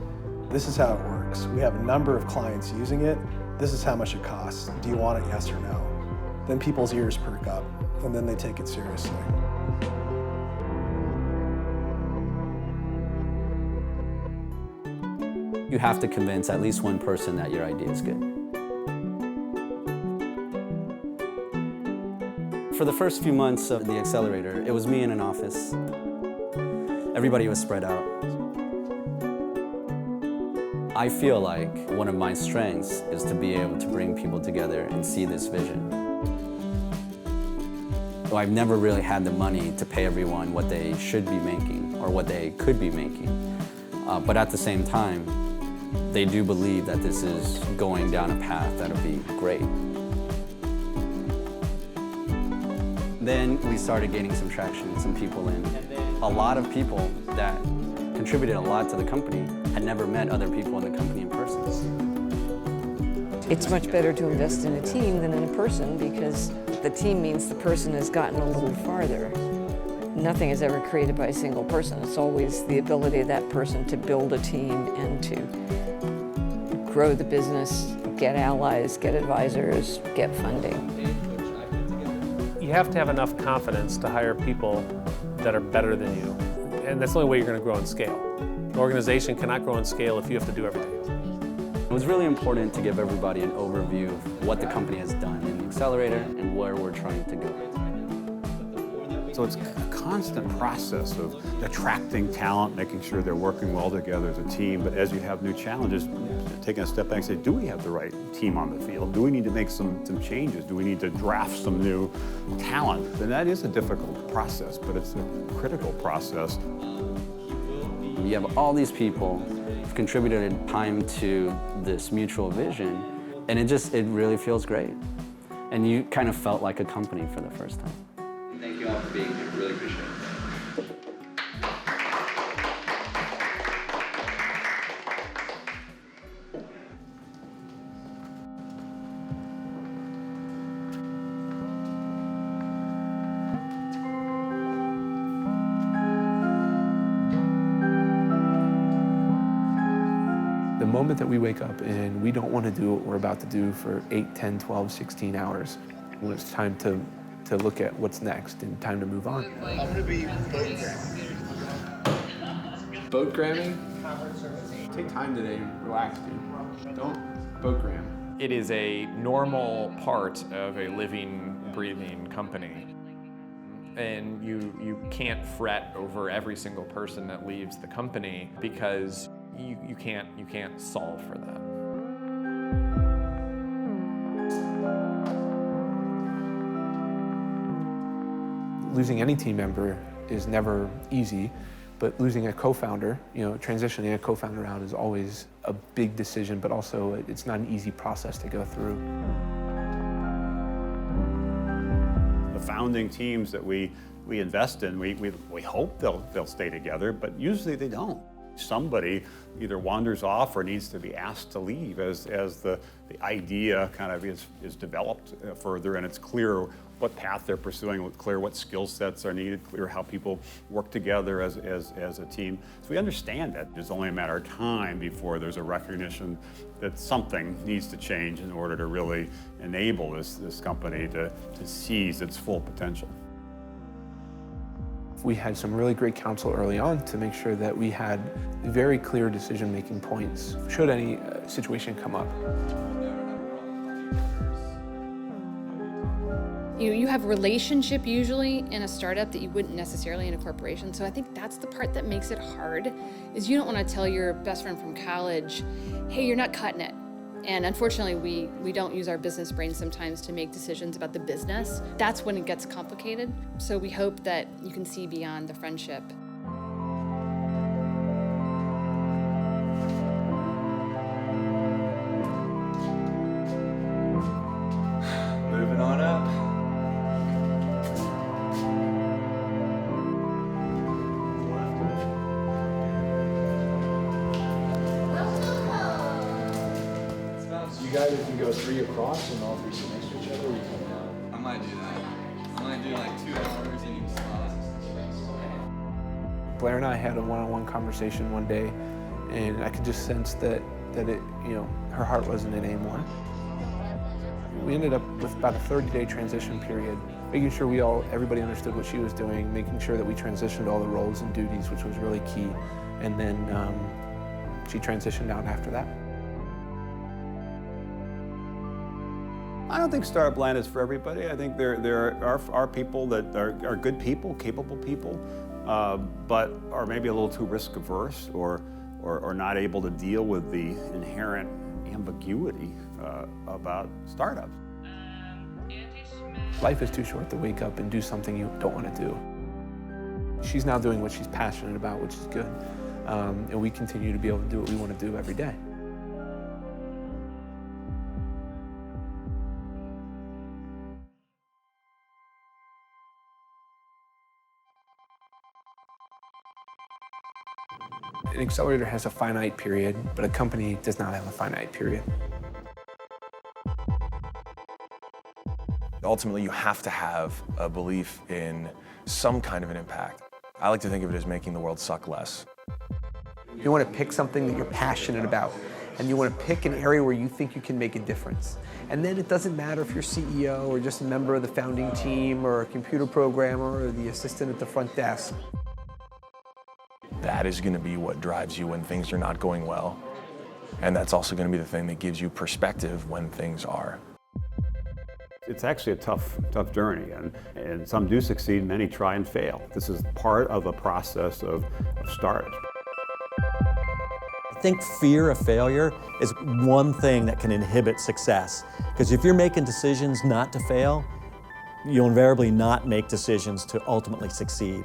This is how it works. We have a number of clients using it. This is how much it costs. Do you want it, yes or no? Then people's ears perk up, and then they take it seriously. You have to convince at least one person that your idea is good. For the first few months of the accelerator, it was me in an office. Everybody was spread out. I feel like one of my strengths is to be able to bring people together and see this vision. So I've never really had the money to pay everyone what they should be making or what they could be making. But at the same time, they do believe that this is going down a path that'll be great. Then we started gaining some traction, some people in. A lot of people that contributed a lot to the company had never met other people in the company in person. It's much better to invest in a team than in a person because the team means the person has gotten a little farther. Nothing is ever created by a single person. It's always the ability of that person to build a team and to grow the business, get allies, get advisors, get funding. You have to have enough confidence to hire people that are better than you. And that's the only way you're going to grow and scale. An organization cannot grow and scale if you have to do everything. It was really important to give everybody an overview of what the company has done in the accelerator and where we're trying to go. So it's a constant process of attracting talent, making sure they're working well together as a team. But as you have new challenges, taking a step back and say, do we have the right team on the field? Do we need to make some changes? Do we need to draft some new talent? And that is a difficult process, but it's a critical process. You have all these people who've contributed time to this mutual vision, and it really feels great. And you kind of felt like a company for the first time. Thank you all for being here. Really appreciate it. moment that we wake up and we don't want to do what we're about to do for 8, 10, 12, 16 hours, when it's time to look at what's next and time to move on. I'm going to be Boat gramming? Take time today, relax, dude. Don't boat gram. It is a normal part of a living, breathing company. And you can't fret over every single person that leaves the company because you can't solve for that. Losing any team member is never easy, but losing a co-founder, transitioning a co-founder out is always a big decision, but also it's not an easy process to go through. The founding teams that we invest in, we hope they'll stay together, but usually they don't. Somebody either wanders off or needs to be asked to leave as the idea kind of is developed further, and it's clear what path they're pursuing, clear what skill sets are needed, clear how people work together as a team. So we understand that it's only a matter of time before there's a recognition that something needs to change in order to really enable this company to seize its full potential. We had some really great counsel early on to make sure that we had very clear decision-making points should any situation come up. You have relationship usually in a startup that you wouldn't necessarily in a corporation. So I think that's the part that makes it hard, is you don't want to tell your best friend from college, hey, you're not cutting it. And unfortunately, we don't use our business brain sometimes to make decisions about the business. That's when it gets complicated. So we hope that you can see beyond the friendship. Moving on up. You guys can go 3 across and all 3 sit next to each other, or you come down? I might do that. I might do like 2 hours in each spot. Blair and I had a one-on-one conversation one day, and I could just sense that it, her heart wasn't in it anymore. We ended up with about a 30-day transition period, making sure everybody understood what she was doing, making sure that we transitioned all the roles and duties, which was really key. And then she transitioned out after that. I don't think startupland is for everybody. I think there are people that are good people, capable people, but are maybe a little too risk averse or not able to deal with the inherent ambiguity about startups. Life is too short to wake up and do something you don't want to do. She's now doing what she's passionate about, which is good, and we continue to be able to do what we want to do every day. An accelerator has a finite period, but a company does not have a finite period. Ultimately, you have to have a belief in some kind of an impact. I like to think of it as making the world suck less. You want to pick something that you're passionate about, and you want to pick an area where you think you can make a difference. And then it doesn't matter if you're CEO or just a member of the founding team or a computer programmer or the assistant at the front desk. That is going to be what drives you when things are not going well. And that's also going to be the thing that gives you perspective when things are. It's actually a tough journey, and some do succeed, many try and fail. This is part of the process of startups. I think fear of failure is one thing that can inhibit success. Because if you're making decisions not to fail, you'll invariably not make decisions to ultimately succeed.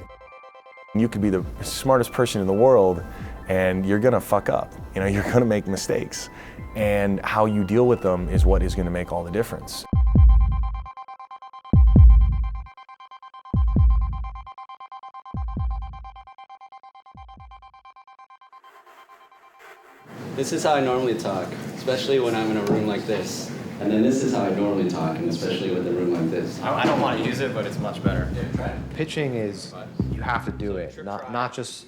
You could be the smartest person in the world and you're gonna fuck up. You're gonna make mistakes. And how you deal with them is what is gonna make all the difference. This is how I normally talk, especially when I'm in a room like this. And then this is how I normally talk, and especially with a room like this. I don't want to use it, but it's much better. Pitching is, you you have to do it, not just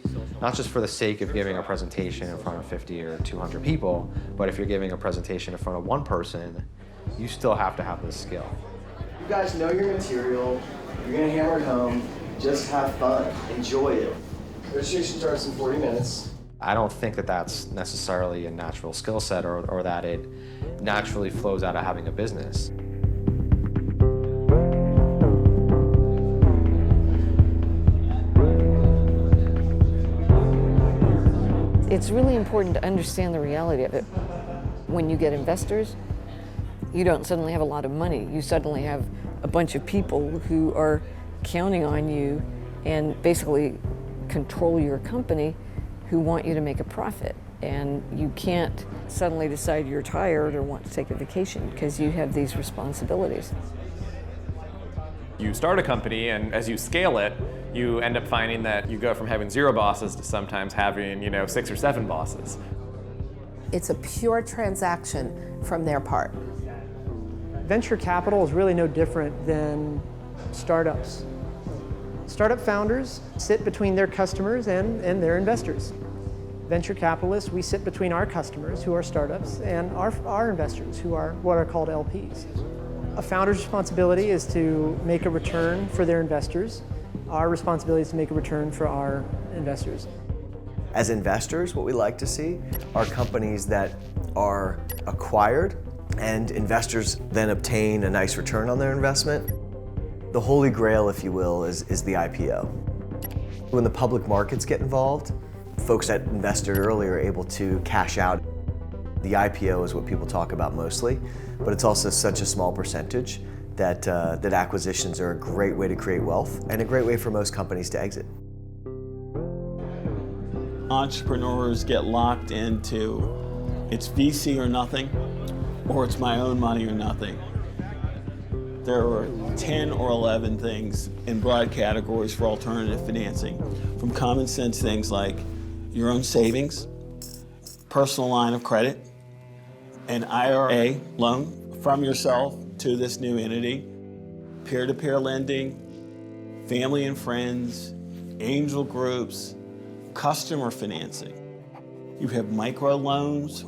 for the sake of giving a presentation in front of 50 or 200 people, but if you're giving a presentation in front of one person, you still have to have this skill. You guys know your material, you're gonna hammer it home, just have fun, enjoy it. Registration starts in 40 minutes. I don't think that that's necessarily a natural skill set or that it naturally flows out of having a business. It's really important to understand the reality of it. When you get investors, you don't suddenly have a lot of money. You suddenly have a bunch of people who are counting on you and basically control your company, who want you to make a profit. And you can't suddenly decide you're tired or want to take a vacation because you have these responsibilities. You start a company, and as you scale it, you end up finding that you go from having 0 bosses to sometimes having, 6 or 7 bosses. It's a pure transaction from their part. Venture capital is really no different than startups. Startup founders sit between their customers and their investors. Venture capitalists, we sit between our customers, who are startups, and our investors, who are what are called LPs. A founder's responsibility is to make a return for their investors. Our responsibility is to make a return for our investors. As investors, what we like to see are companies that are acquired and investors then obtain a nice return on their investment. The holy grail, if you will, is the IPO. When the public markets get involved, folks that invested early are able to cash out. The IPO is what people talk about mostly, but it's also such a small percentage that acquisitions are a great way to create wealth and a great way for most companies to exit. Entrepreneurs get locked into it's VC or nothing, or it's my own money or nothing. There are 10 or 11 things in broad categories for alternative financing, from common sense things like your own savings, personal line of credit, an IRA loan from yourself to this new entity, peer-to-peer lending, family and friends, angel groups, customer financing. You have micro loans,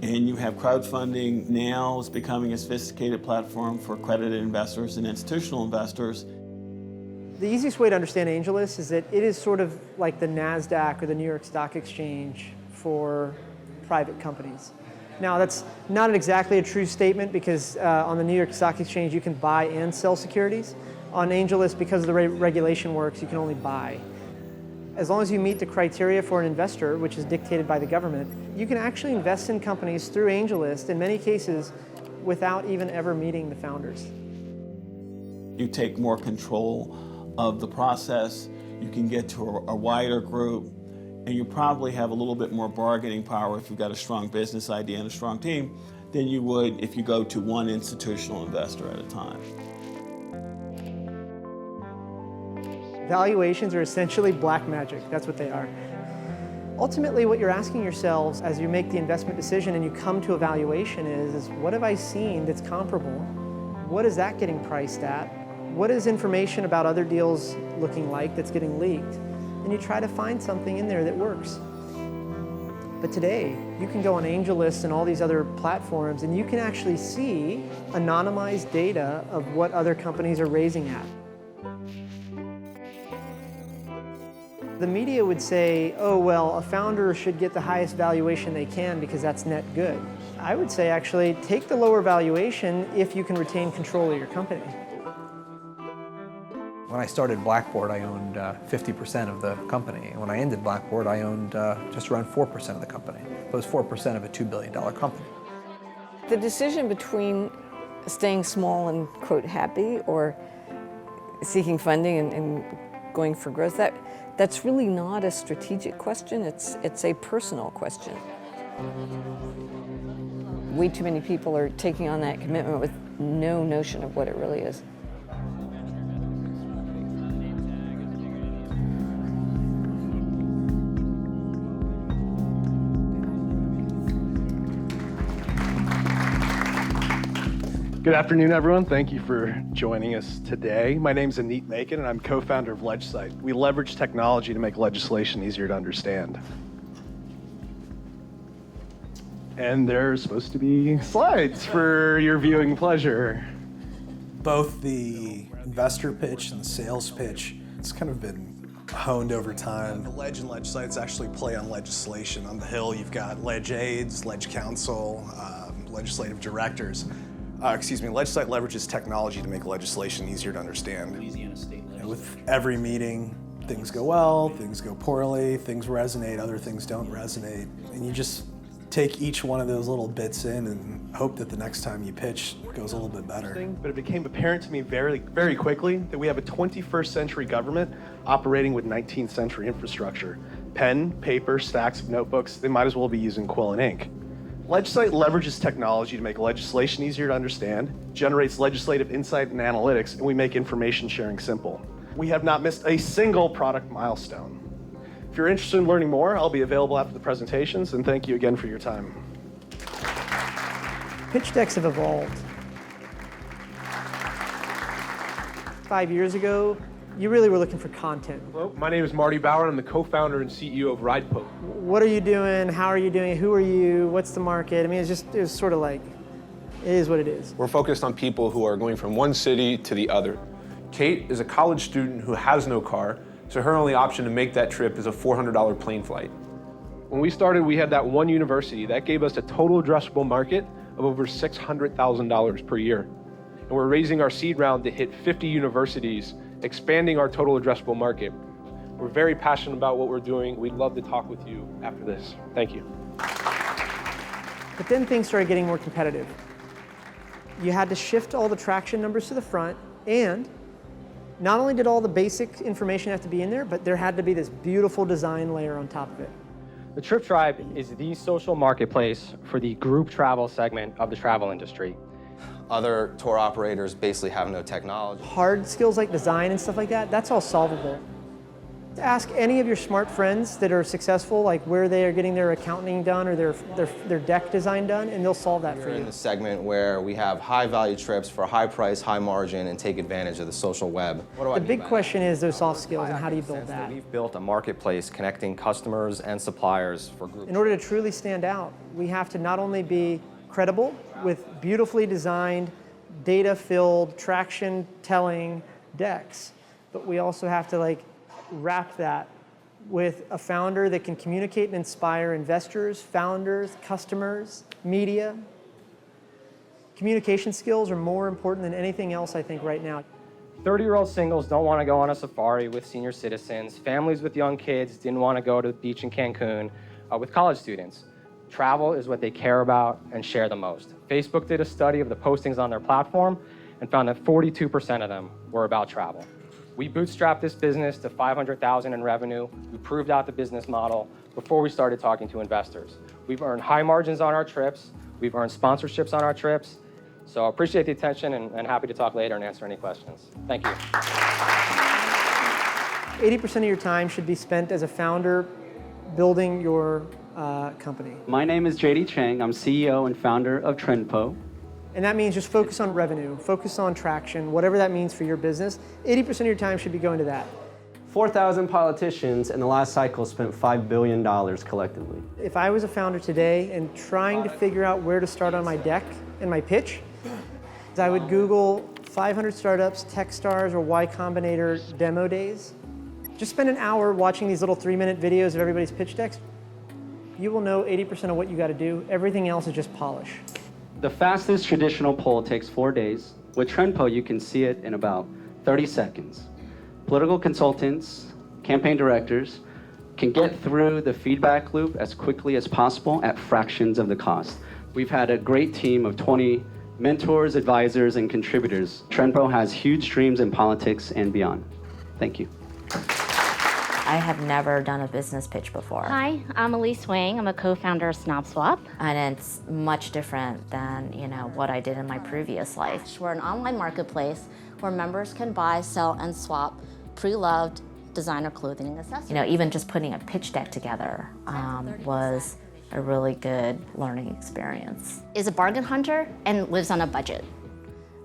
and you have crowdfunding. Now is becoming a sophisticated platform for accredited investors and institutional investors. The easiest way to understand AngelList is that it is sort of like the NASDAQ or the New York Stock Exchange for private companies. Now, that's not exactly a true statement because on the New York Stock Exchange, you can buy and sell securities. On AngelList, because the regulation works, you can only buy. As long as you meet the criteria for an investor, which is dictated by the government, you can actually invest in companies through AngelList in many cases without even ever meeting the founders. You take more control of the process, you can get to a wider group, and you probably have a little bit more bargaining power if you've got a strong business idea and a strong team than you would if you go to one institutional investor at a time. Valuations are essentially black magic. That's what they are. Ultimately, what you're asking yourselves as you make the investment decision and you come to a valuation is what have I seen that's comparable? What is that getting priced at? What is information about other deals looking like that's getting leaked? And you try to find something in there that works. But today, you can go on AngelList and all these other platforms and you can actually see anonymized data of what other companies are raising at. The media would say, oh, well, a founder should get the highest valuation they can because that's net good. I would say, actually, take the lower valuation if you can retain control of your company. When I started Blackboard, I owned 50% of the company. When I ended Blackboard, I owned just around 4% of the company. It was 4% of a $2 billion company. The decision between staying small and, quote, happy or seeking funding and going for growth, that's really not a strategic question, it's a personal question. Way too many people are taking on that commitment with no notion of what it really is. Good afternoon, everyone. Thank you for joining us today. My name is Aneet Macon, and I'm co-founder of LegSite. We leverage technology to make legislation easier to understand. And there's supposed to be slides for your viewing pleasure. Both the investor pitch and the sales pitch, it's kind of been honed over time. The Ledge and LegSites actually play on legislation. On the Hill, you've got Ledge Aides, Ledge Counsel, legislative directors. LegSite leverages technology to make legislation easier to understand. With every meeting, things go well, things go poorly, things resonate, other things don't resonate. And you just take each one of those little bits in and hope that the next time you pitch goes a little bit better. But it became apparent to me very, very quickly that we have a 21st century government operating with 19th century infrastructure. Pen, paper, stacks of notebooks, they might as well be using quill and ink. LegSite leverages technology to make legislation easier to understand, generates legislative insight and analytics, and we make information sharing simple. We have not missed a single product milestone. If you're interested in learning more, I'll be available after the presentations, and thank you again for your time. Pitch decks have evolved. 5 years ago, you really were looking for content. Hello, my name is Marty Bauer. I'm the co-founder and CEO of RidePoke. What are you doing? How are you doing it? Who are you? What's the market? I mean, it was sort of like, it is what it is. We're focused on people who are going from one city to the other. Kate is a college student who has no car, so her only option to make that trip is a $400 plane flight. When we started, we had that one university. That gave us a total addressable market of over $600,000 per year. And we're raising our seed round to hit 50 universities, expanding our total addressable market. We're very passionate about what we're doing. We'd love to talk with you after this. Thank you. But then things started getting more competitive. You had to shift all the traction numbers to the front, and not only did all the basic information have to be in there, but there had to be this beautiful design layer on top of it. The Trip Tribe is the social marketplace for the group travel segment of the travel industry. Other tour operators basically have no technology. Hard skills like design and stuff like that, that's all solvable. Ask any of your smart friends that are successful, like where they are getting their accounting done or their deck design done, and they'll solve that for you. We're in the segment where we have high value trips for high price, high margin, and take advantage of the social web. The big question is those soft skills and how do you build that? We've built a marketplace connecting customers and suppliers for groups. In order to truly stand out, we have to not only be credible with beautifully designed, data-filled, traction-telling decks, but we also have to wrap that with a founder that can communicate and inspire investors, founders, customers, media. Communication skills are more important than anything else, I think, right now. 30-year-old singles don't want to go on a safari with senior citizens. Families with young kids didn't want to go to the beach in Cancun with college students. Travel is what they care about and share the most. Facebook did a study of the postings on their platform and found that 42% of them were about travel. We bootstrapped this business to $500,000 in revenue. We proved out the business model before we started talking to investors. We've earned high margins on our trips. We've earned sponsorships on our trips. So I appreciate the attention and happy to talk later and answer any questions. Thank you. 80% of your time should be spent as a founder building your company. My name is JD Chang. I'm CEO and founder of TrendPo. And that means just focus on revenue, focus on traction, whatever that means for your business. 80% of your time should be going to that. 4,000 politicians in the last cycle spent $5 billion collectively. If I was a founder today and trying to figure out where to start on my deck and my pitch, I would Google 500 startups, Techstars, or Y Combinator demo days. Just spend an hour watching these little 3-minute videos of everybody's pitch decks. You will know 80% of what you got to do. Everything else is just polish. The fastest traditional poll takes 4 days. With TrendPo, you can see it in about 30 seconds. Political consultants, campaign directors can get through the feedback loop as quickly as possible at fractions of the cost. We've had a great team of 20 mentors, advisors, and contributors. TrendPo has huge streams in politics and beyond. Thank you. I have never done a business pitch before. Hi, I'm Elise Wang. I'm a co-founder of SnapSwap. And it's much different than what I did in my previous life. We're an online marketplace where members can buy, sell, and swap pre-loved designer clothing and accessories. Even just putting a pitch deck together was a really good learning experience. Is a bargain hunter and lives on a budget.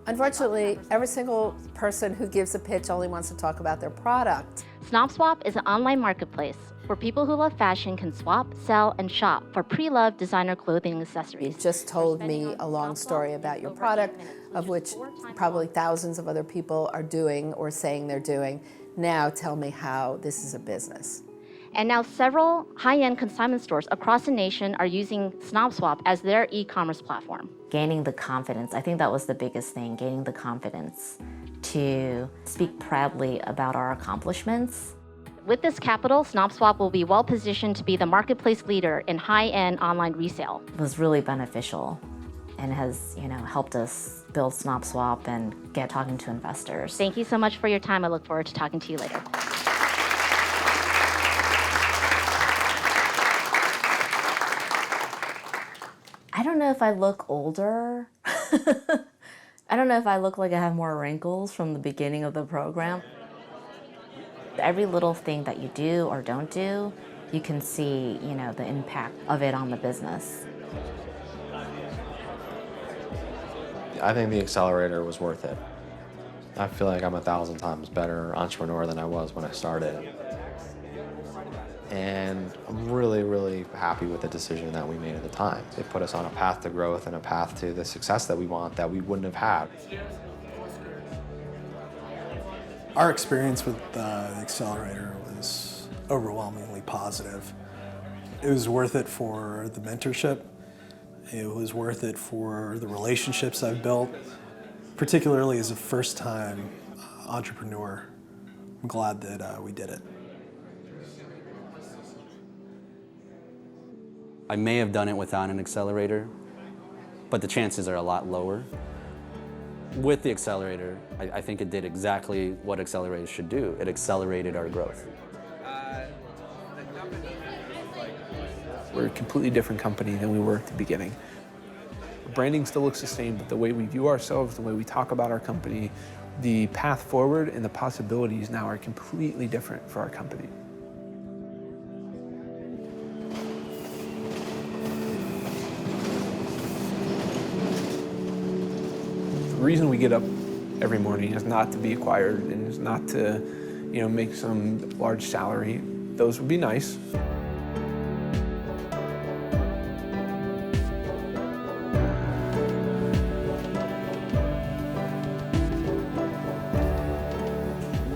Unfortunately, every single person who gives a pitch only wants to talk about their product. SnobSwap is an online marketplace where people who love fashion can swap, sell, and shop for pre-loved designer clothing and accessories. You just told me a long story about your product, of which probably thousands of other people are doing or saying they're doing. Now tell me how this is a business. And now several high-end consignment stores across the nation are using SnobSwap as their e-commerce platform. Gaining the confidence, I think that was the biggest thing, gaining the confidence to speak proudly about our accomplishments. With this capital, SnobSwap will be well positioned to be the marketplace leader in high-end online resale. It was really beneficial and has, helped us build SnobSwap and get talking to investors. Thank you so much for your time. I look forward to talking to you later. I don't know if I look older. I don't know if I look like I have more wrinkles from the beginning of the program. Every little thing that you do or don't do, you can see, the impact of it on the business. I think the accelerator was worth it. I feel like I'm 1,000 times better entrepreneur than I was when I started. And I'm really, really happy with the decision that we made at the time. It put us on a path to growth and a path to the success that we want that we wouldn't have had. Our experience with the accelerator was overwhelmingly positive. It was worth it for the mentorship. It was worth it for the relationships I've built, particularly as a first-time entrepreneur. I'm glad that we did it. I may have done it without an accelerator, but the chances are a lot lower. With the accelerator, I think it did exactly what accelerators should do. It accelerated our growth. We're a completely different company than we were at the beginning. Branding still looks the same, but the way we view ourselves, the way we talk about our company, the path forward and the possibilities now are completely different for our company. The reason we get up every morning is not to be acquired and is not to, make some large salary. Those would be nice.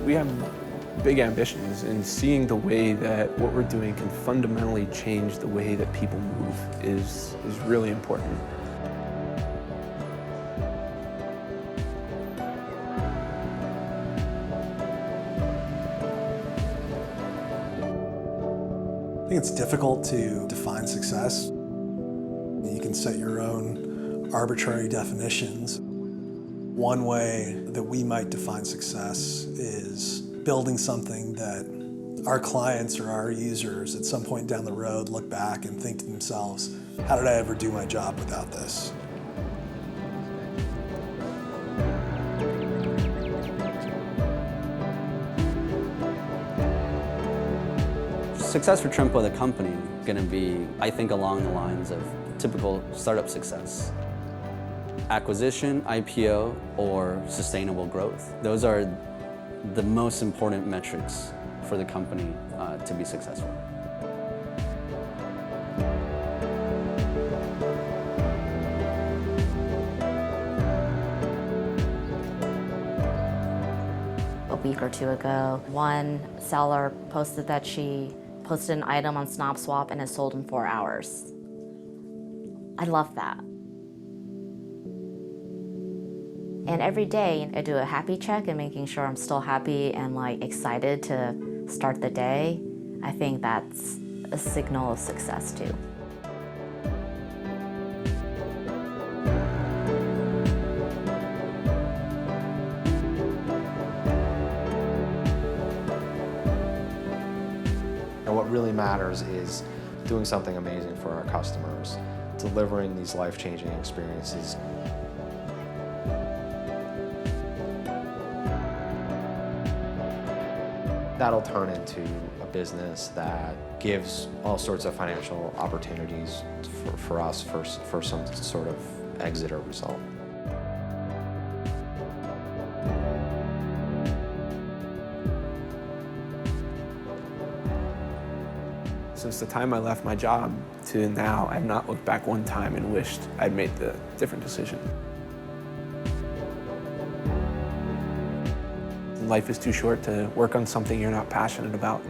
We have big ambitions, and seeing the way that what we're doing can fundamentally change the way that people move is really important. I think it's difficult to define success. You can set your own arbitrary definitions. One way that we might define success is building something that our clients or our users at some point down the road look back and think to themselves, how did I ever do my job without this? Success for Trimpo, the company, is going to be, I think, along the lines of typical startup success. Acquisition, IPO, or sustainable growth. Those are the most important metrics for the company to be successful. A week or two ago, one seller posted that she posted an item on SnobSwap and it sold in 4 hours. I love that. And every day I do a happy check and making sure I'm still happy and excited to start the day. I think that's a signal of success too. And what really matters is doing something amazing for our customers, delivering these life-changing experiences. That'll turn into a business that gives all sorts of financial opportunities for us for some sort of exit or result. Since the time I left my job to now, I've not looked back one time and wished I'd made the different decision. Life is too short to work on something you're not passionate about.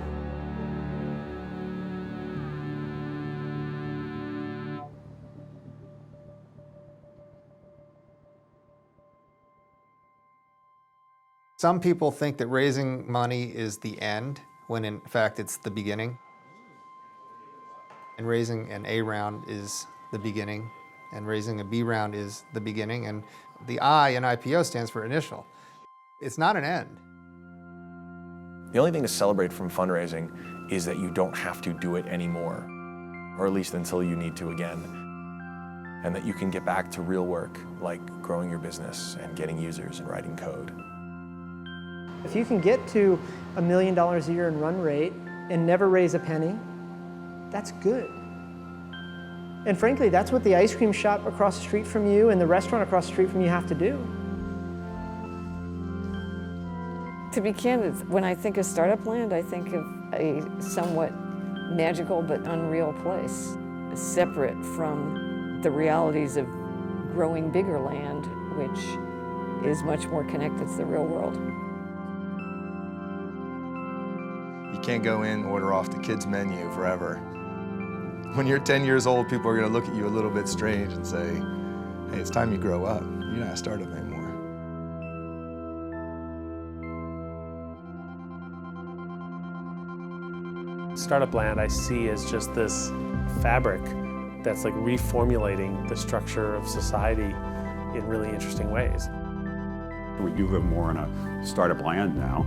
Some people think that raising money is the end, when in fact it's the beginning. And raising an A round is the beginning, and raising a B round is the beginning, and the I in IPO stands for initial. It's not an end. The only thing to celebrate from fundraising is that you don't have to do it anymore, or at least until you need to again, and that you can get back to real work, like growing your business and getting users and writing code. If you can get to $1 million a year in run rate and never raise a penny, that's good. And frankly, that's what the ice cream shop across the street from you and the restaurant across the street from you have to do. To be candid, when I think of startupland, I think of a somewhat magical but unreal place, separate from the realities of growing bigger land, which is much more connected to the real world. You can't go in and order off the kids' menu forever. When you're 10 years old, people are going to look at you a little bit strange and say, hey, it's time you grow up. You're not a startup anymore. Startupland I see as just this fabric that's like reformulating the structure of society in really interesting ways. We do live more in a startup land now,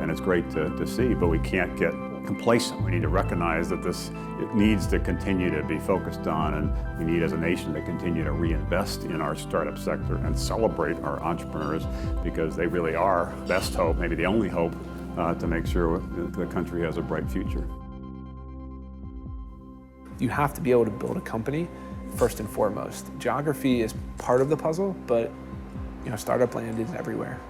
and it's great to see, but we can't get complacent. We need to recognize that it needs to continue to be focused on, and we need as a nation to continue to reinvest in our startup sector and celebrate our entrepreneurs, because they really are best hope, maybe the only hope, to make sure the country has a bright future. You have to be able to build a company first and foremost. Geography is part of the puzzle, but startup land is everywhere.